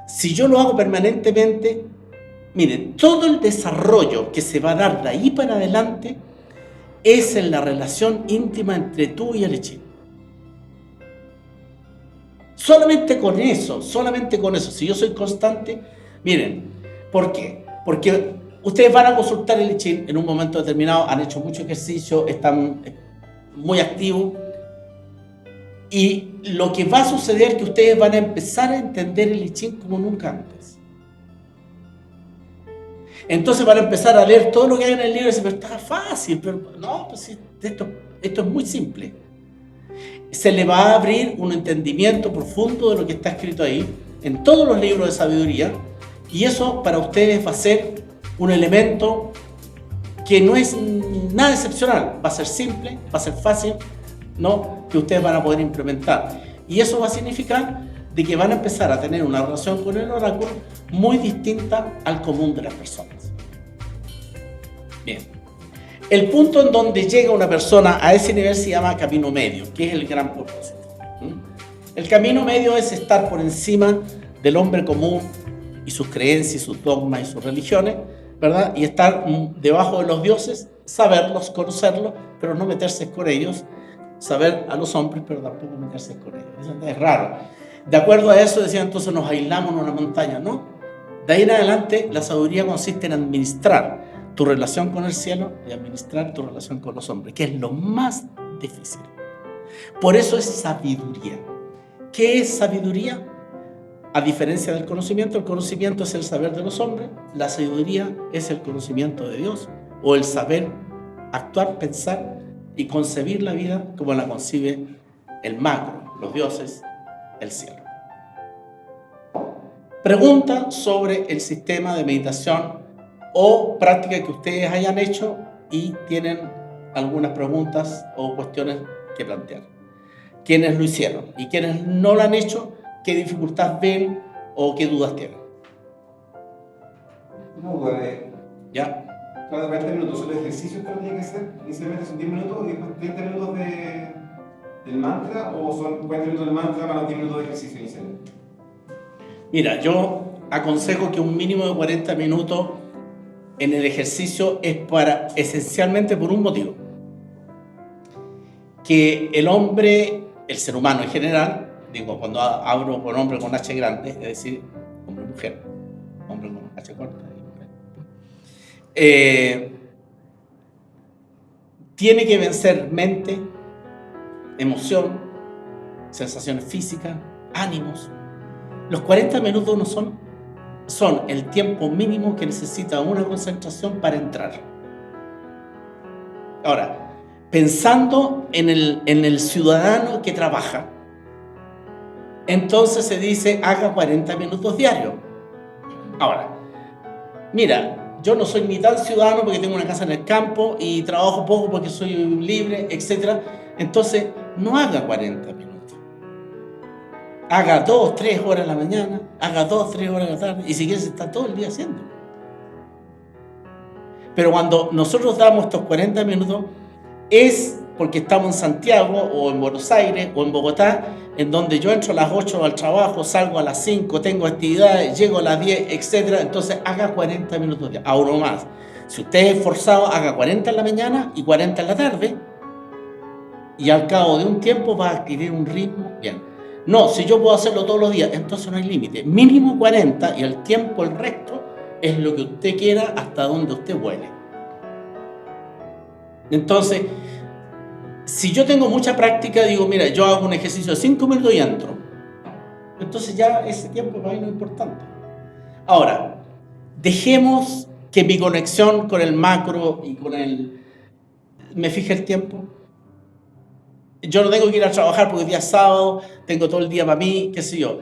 S1: Si yo lo hago permanentemente, miren, todo el desarrollo que se va a dar de ahí para adelante es en la relación íntima entre tú y el Echín. Solamente con eso, si yo soy constante, miren, ¿por qué? Porque ustedes van a consultar el Echín en un momento determinado, han hecho mucho ejercicio, están muy activos, y lo que va a suceder es que ustedes van a empezar a entender el Echín como nunca antes. Entonces van a empezar a leer todo lo que hay en el libro y dicen, pero está fácil, pero no, pues esto es muy simple. Se le va a abrir un entendimiento profundo de lo que está escrito ahí, en todos los libros de sabiduría, y eso para ustedes va a ser un elemento que no es nada excepcional, va a ser simple, va a ser fácil, ¿no?, que ustedes van a poder implementar. Y eso va a significar de que van a empezar a tener una relación con el oráculo muy distinta al común de las personas. Bien. El punto en donde llega una persona a ese nivel se llama camino medio, que es el gran propósito. El camino medio es estar por encima del hombre común y sus creencias, sus dogmas y sus religiones, ¿verdad? Y estar debajo de los dioses, saberlos, conocerlos, pero no meterse con ellos, saber a los hombres, pero tampoco meterse con ellos. Eso es raro. De acuerdo a eso, decían, entonces nos aislamos en una montaña, ¿no? De ahí en adelante, la sabiduría consiste en administrar tu relación con el cielo y administrar tu relación con los hombres, que es lo más difícil. Por eso es sabiduría. ¿Qué es sabiduría? A diferencia del conocimiento, el conocimiento es el saber de los hombres, la sabiduría es el conocimiento de Dios, o el saber actuar, pensar y concebir la vida como la concibe el macro, los dioses, el cielo. Pregunta sobre el sistema de meditación o práctica que ustedes hayan hecho y tienen algunas preguntas o cuestiones que plantear. ¿Quiénes lo hicieron? Y quienes no lo han hecho, ¿qué dificultad ven o qué dudas tienen?
S2: Una duda
S1: ¿Ya?
S2: cada 40 minutos son los ejercicios que uno tiene que hacer. Inicialmente son 10 minutos y después 30 minutos del mantra, o son 40 minutos del mantra más 10 minutos de ejercicio inicial.
S1: Mira, yo aconsejo que un mínimo de 40 minutos en el ejercicio es esencialmente por un motivo. Que el hombre, el ser humano en general, digo, cuando hablo con hombre con H grande, es decir, hombre y mujer, hombre con H corta y mujer, tiene que vencer mente, emoción, sensaciones físicas, ánimos. Los 40 minutos no son el tiempo mínimo que necesita una concentración para entrar. Ahora, pensando en el ciudadano que trabaja, entonces se dice haga 40 minutos diarios. Ahora, mira, yo no soy ni tan ciudadano porque tengo una casa en el campo y trabajo poco porque soy libre, etc. Entonces, no haga 40 minutos. Haga 2, 3 horas en la mañana, haga 2, 3 horas en la tarde, y si quieres está todo el día haciendo. Pero cuando nosotros damos estos 40 minutos, es porque estamos en Santiago, o en Buenos Aires, o en Bogotá, en donde yo entro a las 8 al trabajo, salgo a las 5, tengo actividades, llego a las 10, etc. Entonces haga 40 minutos, a uno más. Si usted es esforzado, haga 40 en la mañana y 40 en la tarde, y al cabo de un tiempo va a adquirir un ritmo bien. No, si yo puedo hacerlo todos los días, entonces no hay límite. Mínimo 40 y el tiempo, el resto, es lo que usted quiera hasta donde usted vuele. Entonces, si yo tengo mucha práctica, digo, mira, yo hago un ejercicio de 5 minutos y entro. Entonces ya ese tiempo para mí no es importante. Ahora, dejemos que mi conexión con el macro y con me fije el tiempo. Yo no tengo que ir a trabajar porque el día es sábado, tengo todo el día para mí, qué sé yo.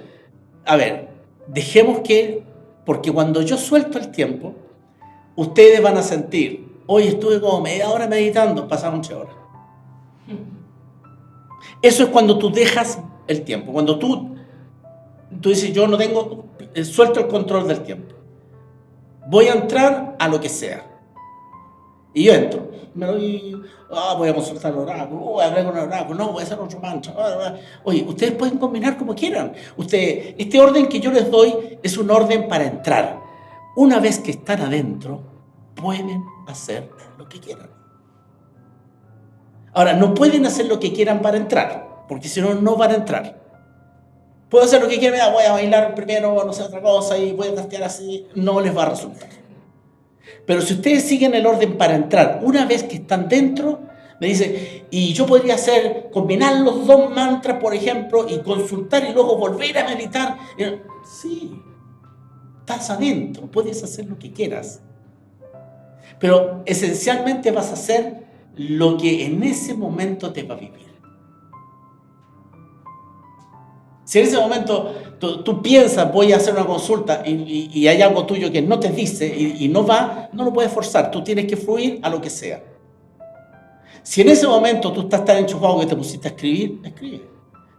S1: A ver, dejemos porque cuando yo suelto el tiempo, ustedes van a sentir, hoy estuve como media hora meditando, pasaron 8 horas. Eso es cuando tú dejas el tiempo, cuando tú dices, yo no tengo, suelto el control del tiempo. Voy a entrar a lo que sea. Y yo entro, voy a consultar el oráculo, voy a hablar con el oráculo, no, voy a hacer otro mantra. Oye, ustedes pueden combinar como quieran. Este orden que yo les doy es un orden para entrar. Una vez que están adentro, pueden hacer lo que quieran. Ahora, no pueden hacer lo que quieran para entrar, porque si no, no van a entrar. Puedo hacer lo que quieran, voy a bailar primero, no sé, otra cosa, y voy a trastear así, no les va a resultar. Pero si ustedes siguen el orden para entrar, una vez que están dentro, me dice, y yo podría combinar los 2 mantras, por ejemplo, y consultar y luego volver a meditar. Sí, estás adentro, puedes hacer lo que quieras. Pero esencialmente vas a hacer lo que en ese momento te va a vivir. Si en ese momento tú piensas, voy a hacer una consulta y hay algo tuyo que no te dice y no va, no lo puedes forzar, tú tienes que fluir a lo que sea. Si en ese momento tú estás tan enchufado que te pusiste a escribir, escribe.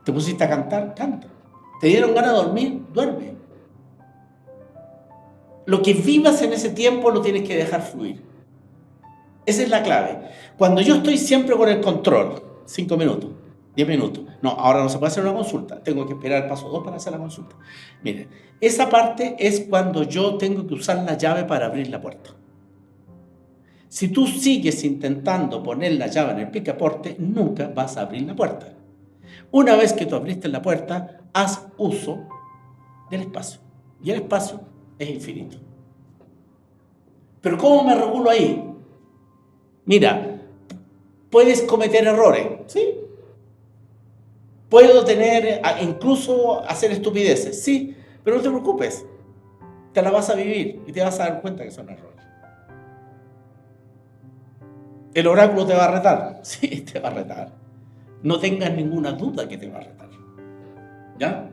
S1: Te pusiste a cantar, canta. Te dieron ganas de dormir, duerme. Lo que vivas en ese tiempo lo tienes que dejar fluir. Esa es la clave. Cuando yo estoy siempre con el control, 5 minutos, 10 minutos. No, ahora no se puede hacer una consulta. Tengo que esperar el paso 2 para hacer la consulta. Mire, esa parte es cuando yo tengo que usar la llave para abrir la puerta. Si tú sigues intentando poner la llave en el picaporte, nunca vas a abrir la puerta. Una vez que tú abriste la puerta, haz uso del espacio. Y el espacio es infinito. Pero ¿cómo me regulo ahí? Mira, puedes cometer errores, ¿sí? Puedo incluso hacer estupideces, sí, Pero no te preocupes, te la vas a vivir y te vas a dar cuenta que son errores. ¿El oráculo te va a retar? Sí, te va a retar. No tengas ninguna duda que te va a retar. ¿Ya?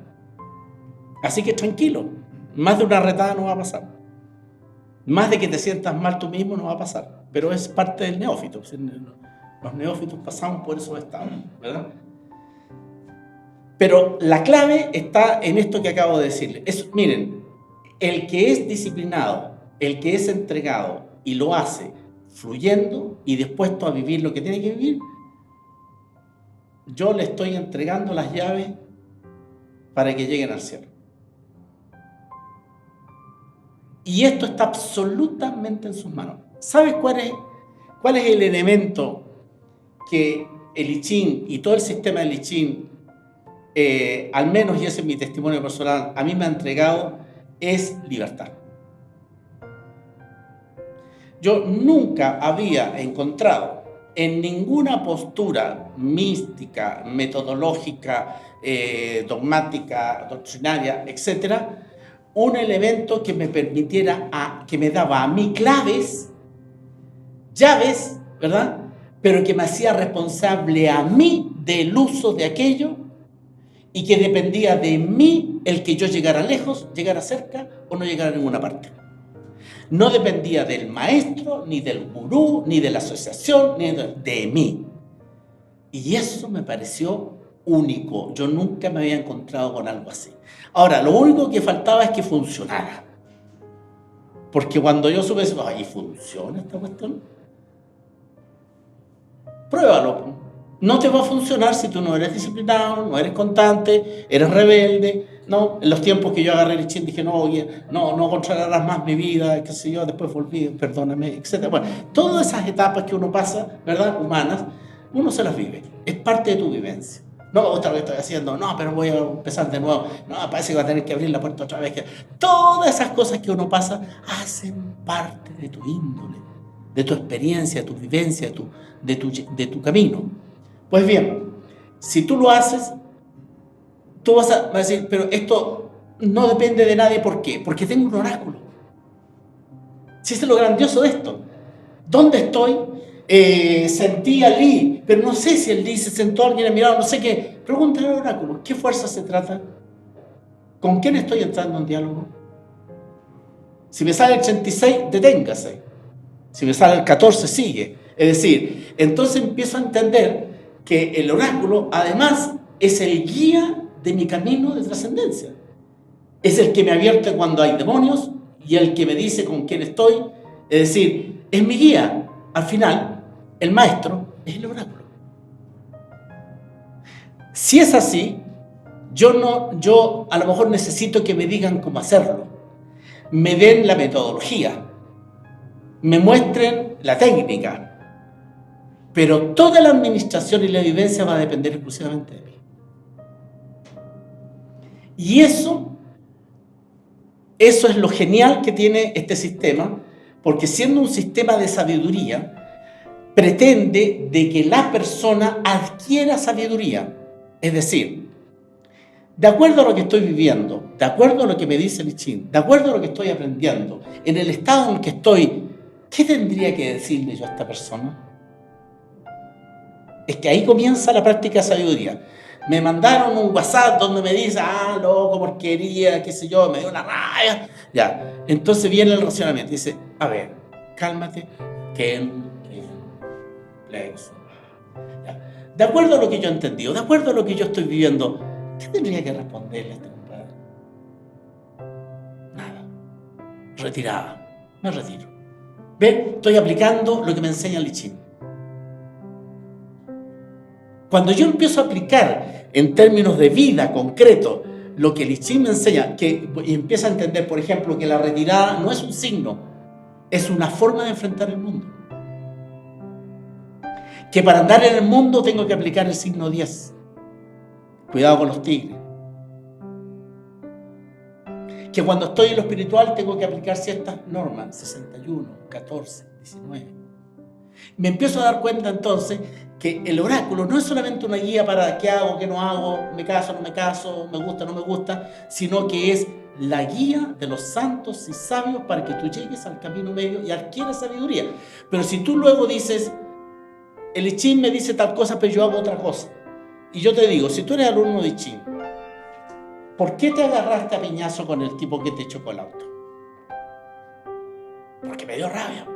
S1: Así que tranquilo, más de una retada no va a pasar. Más de que te sientas mal tú mismo no va a pasar. Pero es parte del neófito. Los neófitos pasamos por esos estados, ¿verdad? Pero la clave está en esto que acabo de decirles. Miren, el que es disciplinado, el que es entregado y lo hace fluyendo y dispuesto a vivir lo que tiene que vivir, yo le estoy entregando las llaves para que lleguen al cielo. Y esto está absolutamente en sus manos. ¿Sabes cuál es el elemento que el I Ching y todo el sistema del I Ching, al menos, y ese es mi testimonio personal, a mí me ha entregado? Es libertad. Yo nunca había encontrado en ninguna postura mística, metodológica, dogmática, doctrinaria, etcétera, un elemento que me permitiera, que me daba a mí llaves, ¿verdad? Pero que me hacía responsable a mí del uso de aquello y que dependía de mí el que yo llegara lejos, llegara cerca o no llegara a ninguna parte. No dependía del maestro, ni del gurú, ni de la asociación, ni de mí. Y eso me pareció único. Yo nunca me había encontrado con algo así. Ahora, lo único que faltaba es que funcionara. Porque cuando yo supe, ¿y funciona esta cuestión? Pruébalo. No te va a funcionar si tú no eres disciplinado, no eres constante, eres rebelde. No, en los tiempos que yo agarré el I Ching dije, no controlarás más mi vida, qué sé yo, después volví, perdóname, etc. Bueno, todas esas etapas que uno pasa, ¿verdad?, humanas, uno se las vive. Es parte de tu vivencia. No, otra vez estoy haciendo, pero voy a empezar de nuevo. No, parece que va a tener que abrir la puerta otra vez. Todas esas cosas que uno pasa hacen parte de tu índole, de tu experiencia, de tu vivencia, de tu camino. Pues bien, si tú lo haces, tú vas a decir, pero esto no depende de nadie. ¿Por qué? Porque tengo un oráculo. Si es lo grandioso de esto. ¿Dónde estoy? Sentí a Lee, pero no sé si el Lee se sentó, alguien ha mirado, no sé qué. Pregúntale al oráculo, ¿qué fuerza se trata? ¿Con quién estoy entrando en diálogo? Si me sale el 36, deténgase. Si me sale el 14, sigue. Es decir, entonces empiezo a entender que el oráculo, además, es el guía de mi camino de trascendencia. Es el que me advierte cuando hay demonios y el que me dice con quién estoy. Es decir, es mi guía. Al final, el maestro es el oráculo. Si es así, yo a lo mejor necesito que me digan cómo hacerlo, me den la metodología, me muestren la técnica, pero toda la administración y la vivencia va a depender exclusivamente de mí. Y eso es lo genial que tiene este sistema, porque siendo un sistema de sabiduría, pretende de que la persona adquiera sabiduría. Es decir, de acuerdo a lo que estoy viviendo, de acuerdo a lo que me dice el I Ching, de acuerdo a lo que estoy aprendiendo, en el estado en que estoy, ¿qué tendría que decirle yo a esta persona? Es que ahí comienza la práctica de sabiduría. Me mandaron un WhatsApp donde me dice, loco, porquería, qué sé yo, me dio una rabia. Ya, entonces viene el racionamiento. Dice, a ver, cálmate, plexo. Ya. De acuerdo a lo que yo he entendido, de acuerdo a lo que yo estoy viviendo, ¿qué tendría que responderle a este compadre? Nada. Retirada. Me retiro. ¿Ven? Estoy aplicando lo que me enseña el I Ching. Cuando yo empiezo a aplicar en términos de vida concreto lo que el I Ching me enseña, y empiezo a entender, por ejemplo, que la retirada no es un signo, es una forma de enfrentar el mundo. Que para andar en el mundo tengo que aplicar el signo 10. Cuidado con los tigres. Que cuando estoy en lo espiritual tengo que aplicar ciertas normas, 61, 14, 19. Me empiezo a dar cuenta entonces que el oráculo no es solamente una guía para qué hago, qué no hago, me caso, no me caso, me gusta, no me gusta, sino que es la guía de los santos y sabios para que tú llegues al camino medio y adquieras sabiduría. Pero si tú luego dices, el I Ching me dice tal cosa, pero yo hago otra cosa. Y yo te digo, si tú eres alumno de I Ching, ¿por qué te agarraste a piñazo con el tipo que te chocó el auto? Porque me dio rabia.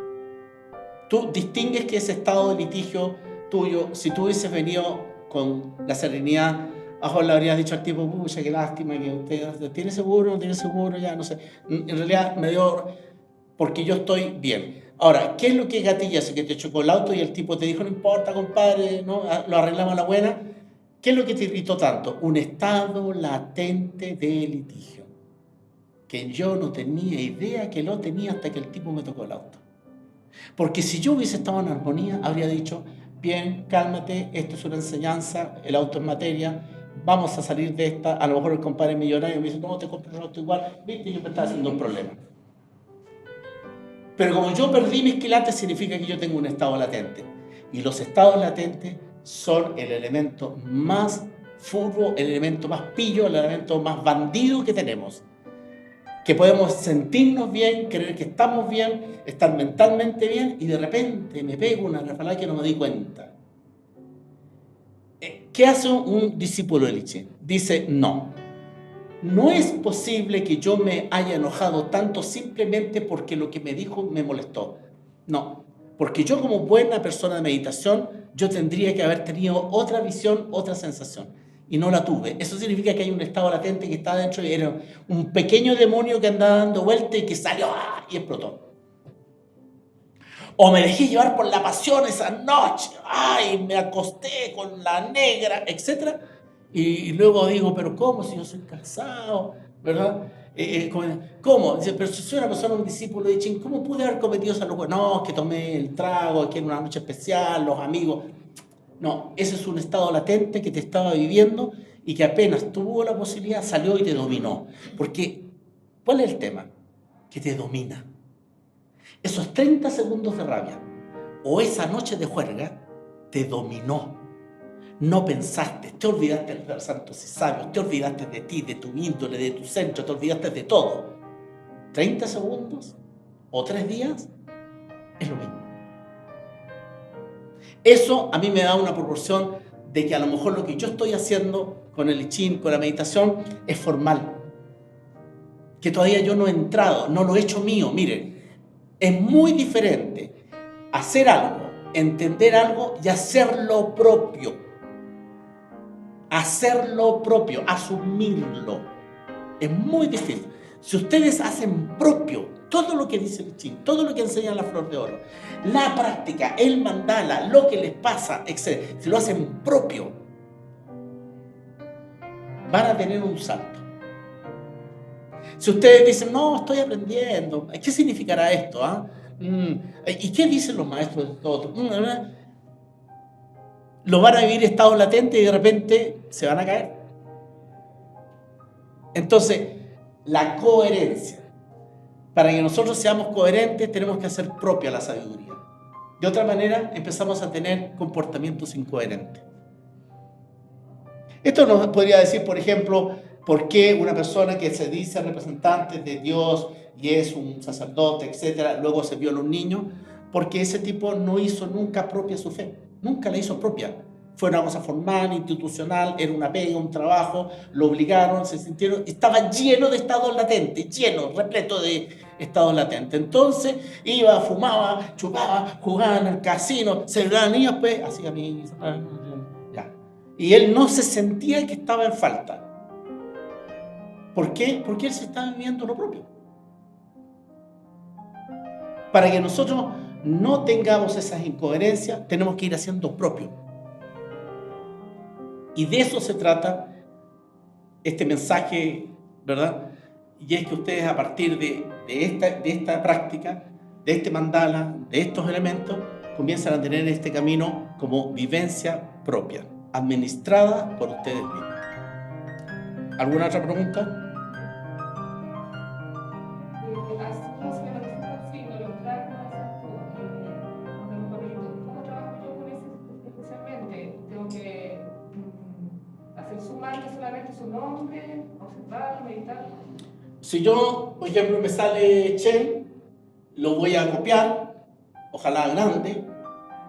S1: Tú distingues que ese estado de litigio tuyo, si tú hubieses venido con la serenidad, ajo le habrías dicho al tipo, pucha, qué lástima que usted tiene seguro, no tiene seguro, ya no sé. En realidad me dio, porque yo estoy bien. Ahora, ¿qué es lo que gatilla ese que te chocó el auto y el tipo te dijo, no importa, compadre, ¿no? Lo arreglamos a la buena? ¿Qué es lo que te irritó tanto? Un estado latente de litigio, que yo no tenía idea que lo tenía hasta que el tipo me tocó el auto. Porque si yo hubiese estado en armonía, habría dicho, bien, cálmate, esto es una enseñanza, el auto es materia, vamos a salir de esta. A lo mejor el compadre millonario me dice, no, te compro el auto igual, viste, yo me estaba haciendo un problema. Pero como yo perdí mis quilates, significa que yo tengo un estado latente. Y los estados latentes son el elemento más furbo, el elemento más pillo, el elemento más bandido que tenemos. Que podemos sentirnos bien, creer que estamos bien, estar mentalmente bien, y de repente me pego una resbalada que no me di cuenta. ¿Qué hace un discípulo de Liche? Dice, no es posible que yo me haya enojado tanto simplemente porque lo que me dijo me molestó. No, porque yo como buena persona de meditación, yo tendría que haber tenido otra visión, otra sensación. Y no la tuve. Eso significa que hay un estado latente que está dentro y era un pequeño demonio que andaba dando vuelta y que salió y explotó. O me dejé llevar por la pasión esa noche, me acosté con la negra, etc. Y luego digo, pero ¿cómo si yo soy casado? ¿Verdad? ¿Cómo? Dice, pero si soy una persona, un discípulo de Ching, ¿cómo pude haber cometido esa locura? No, que tomé el trago, que era una noche especial, los amigos. No, ese es un estado latente que te estaba viviendo y que apenas tuvo la posibilidad, salió y te dominó. Porque, ¿cuál es el tema? Que te domina. Esos 30 segundos de rabia o esa noche de juerga te dominó. No pensaste, te olvidaste de los santos y sabios, te olvidaste de ti, de tu índole, de tu centro, te olvidaste de todo. 30 segundos o 3 días es lo mismo. Eso a mí me da una proporción de que a lo mejor lo que yo estoy haciendo con el I Ching, con la meditación, es formal. Que todavía yo no he entrado, no lo he hecho mío. Miren, es muy diferente hacer algo, entender algo y hacerlo propio. Hacerlo propio, asumirlo. Es muy distinto. Si ustedes hacen propio todo lo que dice el Ching, todo lo que enseña la flor de oro, la práctica, el mandala, lo que les pasa, etc., si lo hacen propio, van a tener un salto. Si ustedes dicen, no, estoy aprendiendo, ¿qué significará esto? ¿Y qué dicen los maestros de todo? Lo van a vivir estado latente y de repente se van a caer. Entonces, la coherencia. Para que nosotros seamos coherentes, tenemos que hacer propia la sabiduría. De otra manera, empezamos a tener comportamientos incoherentes. Esto nos podría decir, por ejemplo, por qué una persona que se dice representante de Dios y es un sacerdote, etcétera, luego se viola un niño, porque ese tipo no hizo nunca propia su fe, nunca la hizo propia. Fue una cosa formal, institucional, era una pega, un trabajo, lo obligaron, se sintieron, estaba lleno de estados latentes, lleno, repleto de estados latentes. Entonces iba, fumaba, chupaba, jugaba en el casino, celebraba niños, pues hacía misa, ya. Y él no se sentía que estaba en falta. ¿Por qué? Porque él se estaba viviendo lo propio. Para que nosotros no tengamos esas incoherencias, tenemos que ir haciendo propio. Y de eso se trata este mensaje, ¿verdad? Y es que ustedes a partir de esta práctica, de este mandala, de estos elementos, comienzan a tener este camino como vivencia propia, administrada por ustedes mismos. ¿Alguna otra pregunta?
S3: Así como se me presenta el signo, los dragmas, ¿cómo trabajo yo con eso especialmente? Tengo que hacer su marca solamente su nombre, observar, meditar.
S1: Si yo, por ejemplo, me sale Shell, lo voy a copiar, ojalá grande,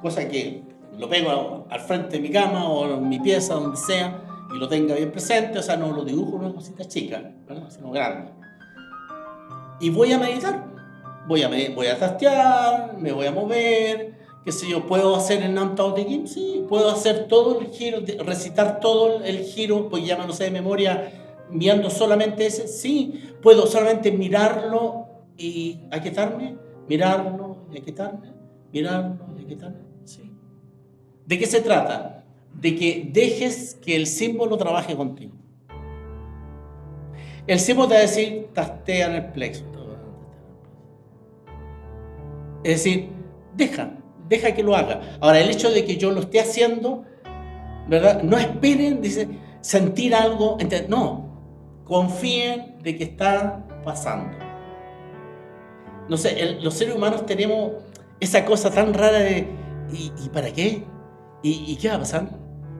S1: cosa que lo pego al frente de mi cama o en mi pieza, donde sea, y lo tenga bien presente, o sea, no lo dibujo en una cosita chica, ¿verdad? Sino grande. Y voy a meditar, voy a tastear, me voy a mover, qué sé yo, puedo hacer en Namtao de Kim, sí, puedo hacer todo el giro, recitar todo el giro, pues ya me lo sé de memoria, mirando solamente ese, sí, puedo solamente mirarlo y aquietarme, mirarlo y aquietarme, mirarlo y aquietarme, sí. ¿De qué se trata? De que dejes que el símbolo trabaje contigo. El símbolo te va a decir, tastea en el plexo. Es decir, deja que lo haga. Ahora, el hecho de que yo lo esté haciendo, ¿verdad? No esperen, dice, sentir algo, no, confíen de que está pasando. No sé, los seres humanos tenemos esa cosa tan rara de, ¿y para qué? ¿Y qué va a pasar?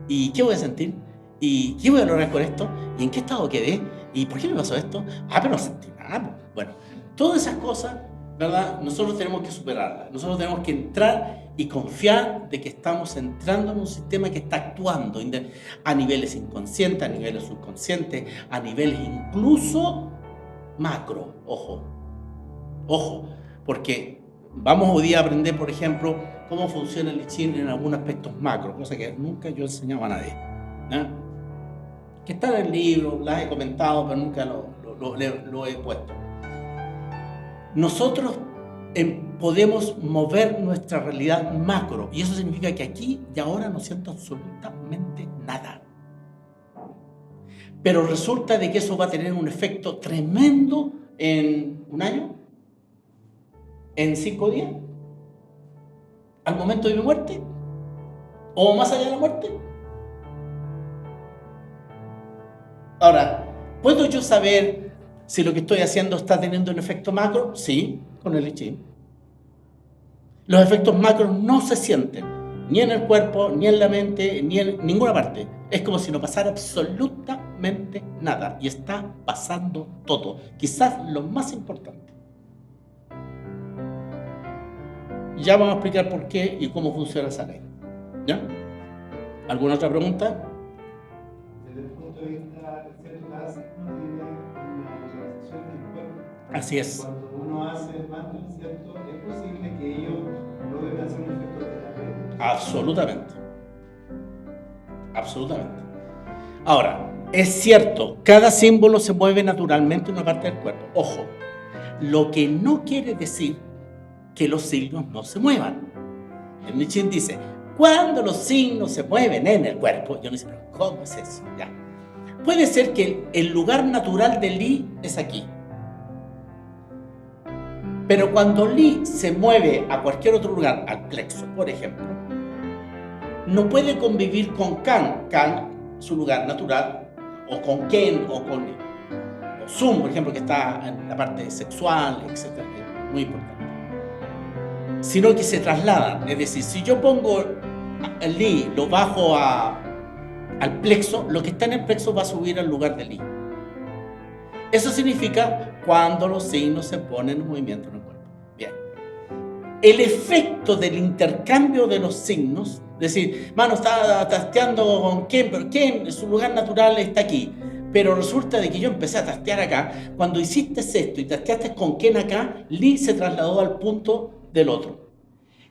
S1: ¿Y qué voy a sentir? ¿Y qué voy a lograr con esto? ¿Y en qué estado quedé? ¿Y por qué me pasó esto? Pero no sentí nada. Bueno, todas esas cosas, ¿verdad? Nosotros tenemos que superarlas. Nosotros tenemos que entrar y confiar de que estamos entrando en un sistema que está actuando a niveles inconscientes, a niveles subconscientes, a niveles incluso macro. Ojo, porque vamos hoy día a aprender, por ejemplo, cómo funciona el I Ching en algunos aspectos macro, cosa que nunca yo enseñaba a nadie, ¿no? Que está en el libro, las he comentado, pero nunca lo he puesto. Nosotros podemos mover nuestra realidad macro, y eso significa que aquí y ahora no siento absolutamente nada. Pero resulta de que eso va a tener un efecto tremendo en un año, en 5 días, al momento de mi muerte, o más allá de la muerte. Ahora, ¿puedo yo saber si lo que estoy haciendo está teniendo un efecto macro? Sí, con el I Ching. Los efectos macros no se sienten, ni en el cuerpo, ni en la mente, ni en ninguna parte. Es como si no pasara absolutamente nada, y está pasando todo, quizás lo más importante. Ya vamos a explicar por qué y cómo funciona esa ley. ¿Ya? ¿Alguna otra pregunta?
S2: Desde el punto de vista celular, no tiene una organización del cuerpo.
S1: Así es.
S2: Cuando uno hace el mantra, ¿cierto? Es posible que ellos logren hacer un efecto terapéutico. Absolutamente. Ahora, es cierto, cada símbolo se mueve naturalmente en una parte del cuerpo. Ojo, lo que no quiere decir que los signos no se muevan. El I Ching dice, cuando los signos se mueven en el cuerpo, yo no sé, pero ¿cómo es eso? Ya. Puede ser que el lugar natural de Li es aquí. Pero cuando Li se mueve a cualquier otro lugar, al plexo, por ejemplo, no puede convivir con Kan, su lugar natural, o con Ken, o con Sun, por ejemplo, que está en la parte sexual, etc. Muy importante. Sino que se trasladan. Es decir, si yo pongo el Li, lo bajo al plexo, lo que está en el plexo va a subir al lugar del Li. Eso significa cuando los signos se ponen en movimiento en el cuerpo. Bien. El efecto del intercambio de los signos, es decir, mano está tasteando con Ken, pero Ken, su lugar natural está aquí. Pero resulta de que yo empecé a tastear acá. Cuando hiciste esto y tasteaste con Ken acá, Li se trasladó al punto del otro.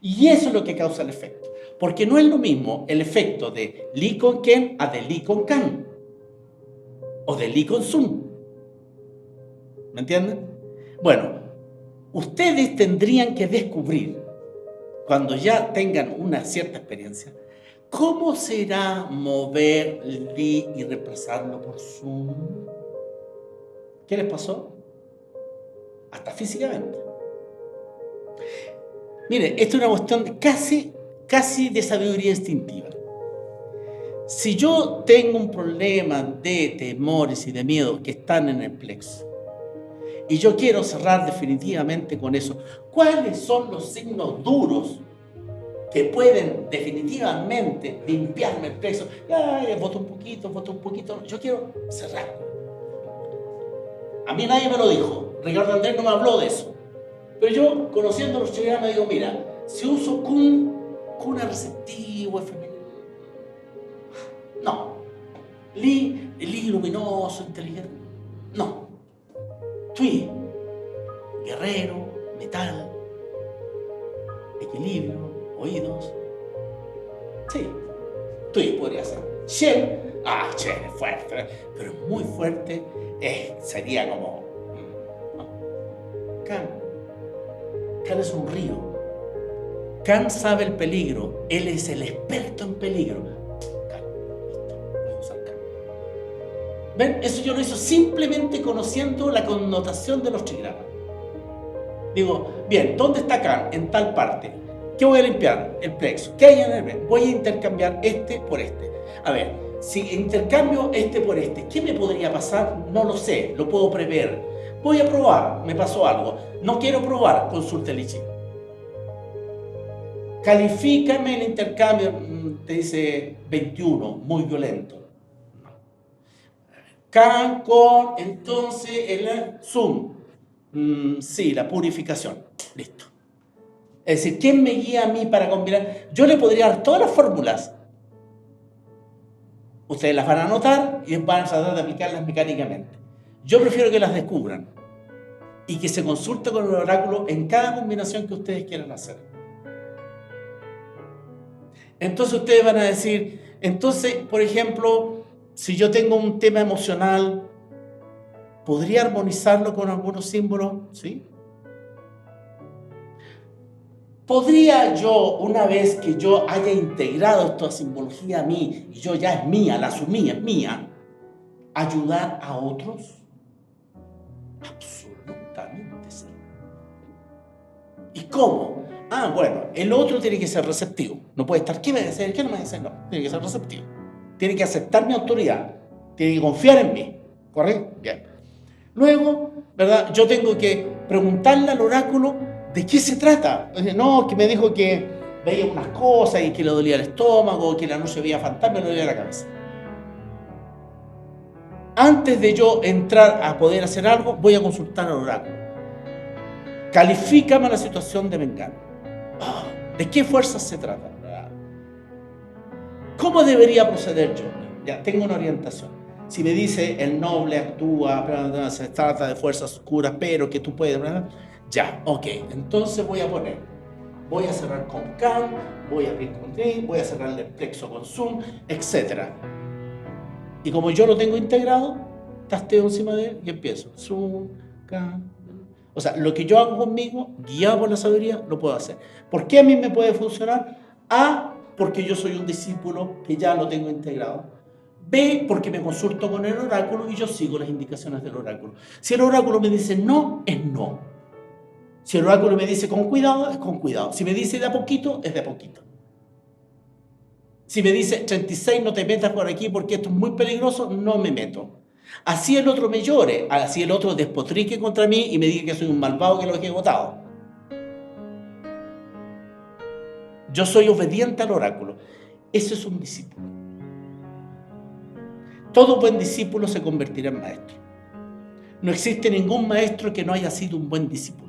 S2: Y eso es lo que causa el efecto. Porque no es lo mismo el efecto de Li con Ken a de Li con Kan. O de Li con Sun. ¿Me entienden? Bueno, ustedes tendrían que descubrir, cuando ya tengan una cierta experiencia, cómo será mover Li y reemplazarlo por Sun. ¿Qué les pasó? Hasta físicamente. Mire, esto es una cuestión casi de sabiduría instintiva. Si yo tengo un problema de temores y de miedo que están en el plexo, y yo quiero cerrar definitivamente con eso, ¿cuáles son los signos duros que pueden definitivamente limpiarme el plexo? Voto un poquito, yo quiero cerrar. A mí nadie me lo dijo. Ricardo Andrés no me habló de eso. Pero yo, conociendo a los chilenos, me digo, mira, si uso cuna receptivo, femenino. No. Li luminoso, inteligente. No. Tui, guerrero, metal, equilibrio, oídos. Sí. Tui podría ser. Shen, Shen es fuerte, pero muy fuerte sería como. No. Can es un río. Can sabe el peligro. Él es el experto en peligro. Can, listo, voy a usar Can. ¿Ven? Eso yo lo hice simplemente conociendo la connotación de los trigramas. Digo, bien, ¿dónde está Can? En tal parte. ¿Qué voy a limpiar? El plexo. ¿Qué hay en el plexo? Voy a intercambiar este por este. A ver, si intercambio este por este, ¿qué me podría pasar? No lo sé, lo puedo prever. Voy a probar, me pasó algo. No quiero probar, consulta el I Ching. Califícame el intercambio, te dice 21, muy violento. Can con, entonces, el Zoom. Sí, la purificación. Listo. Es decir, ¿quién me guía a mí para combinar? Yo le podría dar todas las fórmulas. Ustedes las van a anotar y van a tratar de aplicarlas mecánicamente. Yo prefiero que las descubran y que se consulte con el oráculo en cada combinación que ustedes quieran hacer. Entonces ustedes van a decir, entonces, por ejemplo, si yo tengo un tema emocional, ¿podría armonizarlo con algunos símbolos? ¿Sí? ¿Podría yo, una vez que yo haya integrado esta simbología a mí, y yo ya es mía, la asumí, es mía, ayudar a otros? Absolutamente sí. ¿Y cómo? Bueno, el otro tiene que ser receptivo. No puede estar, ¿qué me va a decir? ¿Qué no me va a decir? No, tiene que ser receptivo. Tiene que aceptar mi autoridad. Tiene que confiar en mí. ¿Correcto? Bien. Luego, ¿verdad? Yo tengo que preguntarle al oráculo de qué se trata. No, que me dijo que veía unas cosas y que le dolía el estómago, que la noche veía fantasmas y le dolía la cabeza. Antes de yo entrar a poder hacer algo, voy a consultar al oráculo. Califícame la situación de Mengano. ¿De qué fuerzas se trata? ¿Cómo debería proceder yo? Ya tengo una orientación. Si me dice el noble actúa, se trata de fuerzas oscuras, pero que tú puedes, ¿verdad? Ya, ok. Entonces voy a cerrar con Can, voy a abrir con T, voy a cerrar el plexo con Zoom, etc. Y como yo lo tengo integrado, tasteo encima de él y empiezo. Zoom, Can. O sea, lo que yo hago conmigo, guiado por la sabiduría, lo puedo hacer. ¿Por qué a mí me puede funcionar? A, porque yo soy un discípulo que ya lo tengo integrado. B, porque me consulto con el oráculo y yo sigo las indicaciones del oráculo. Si el oráculo me dice no, es no. Si el oráculo me dice con cuidado, es con cuidado. Si me dice de a poquito, es de a poquito. Si me dice 36, no te metas por aquí porque esto es muy peligroso, no me meto. Así el otro me llore, así el otro despotrique contra mí y me diga que soy un malvado que lo he votado. Yo soy obediente al oráculo. Eso es un discípulo. Todo buen discípulo se convertirá en maestro. No existe ningún maestro que no haya sido un buen discípulo.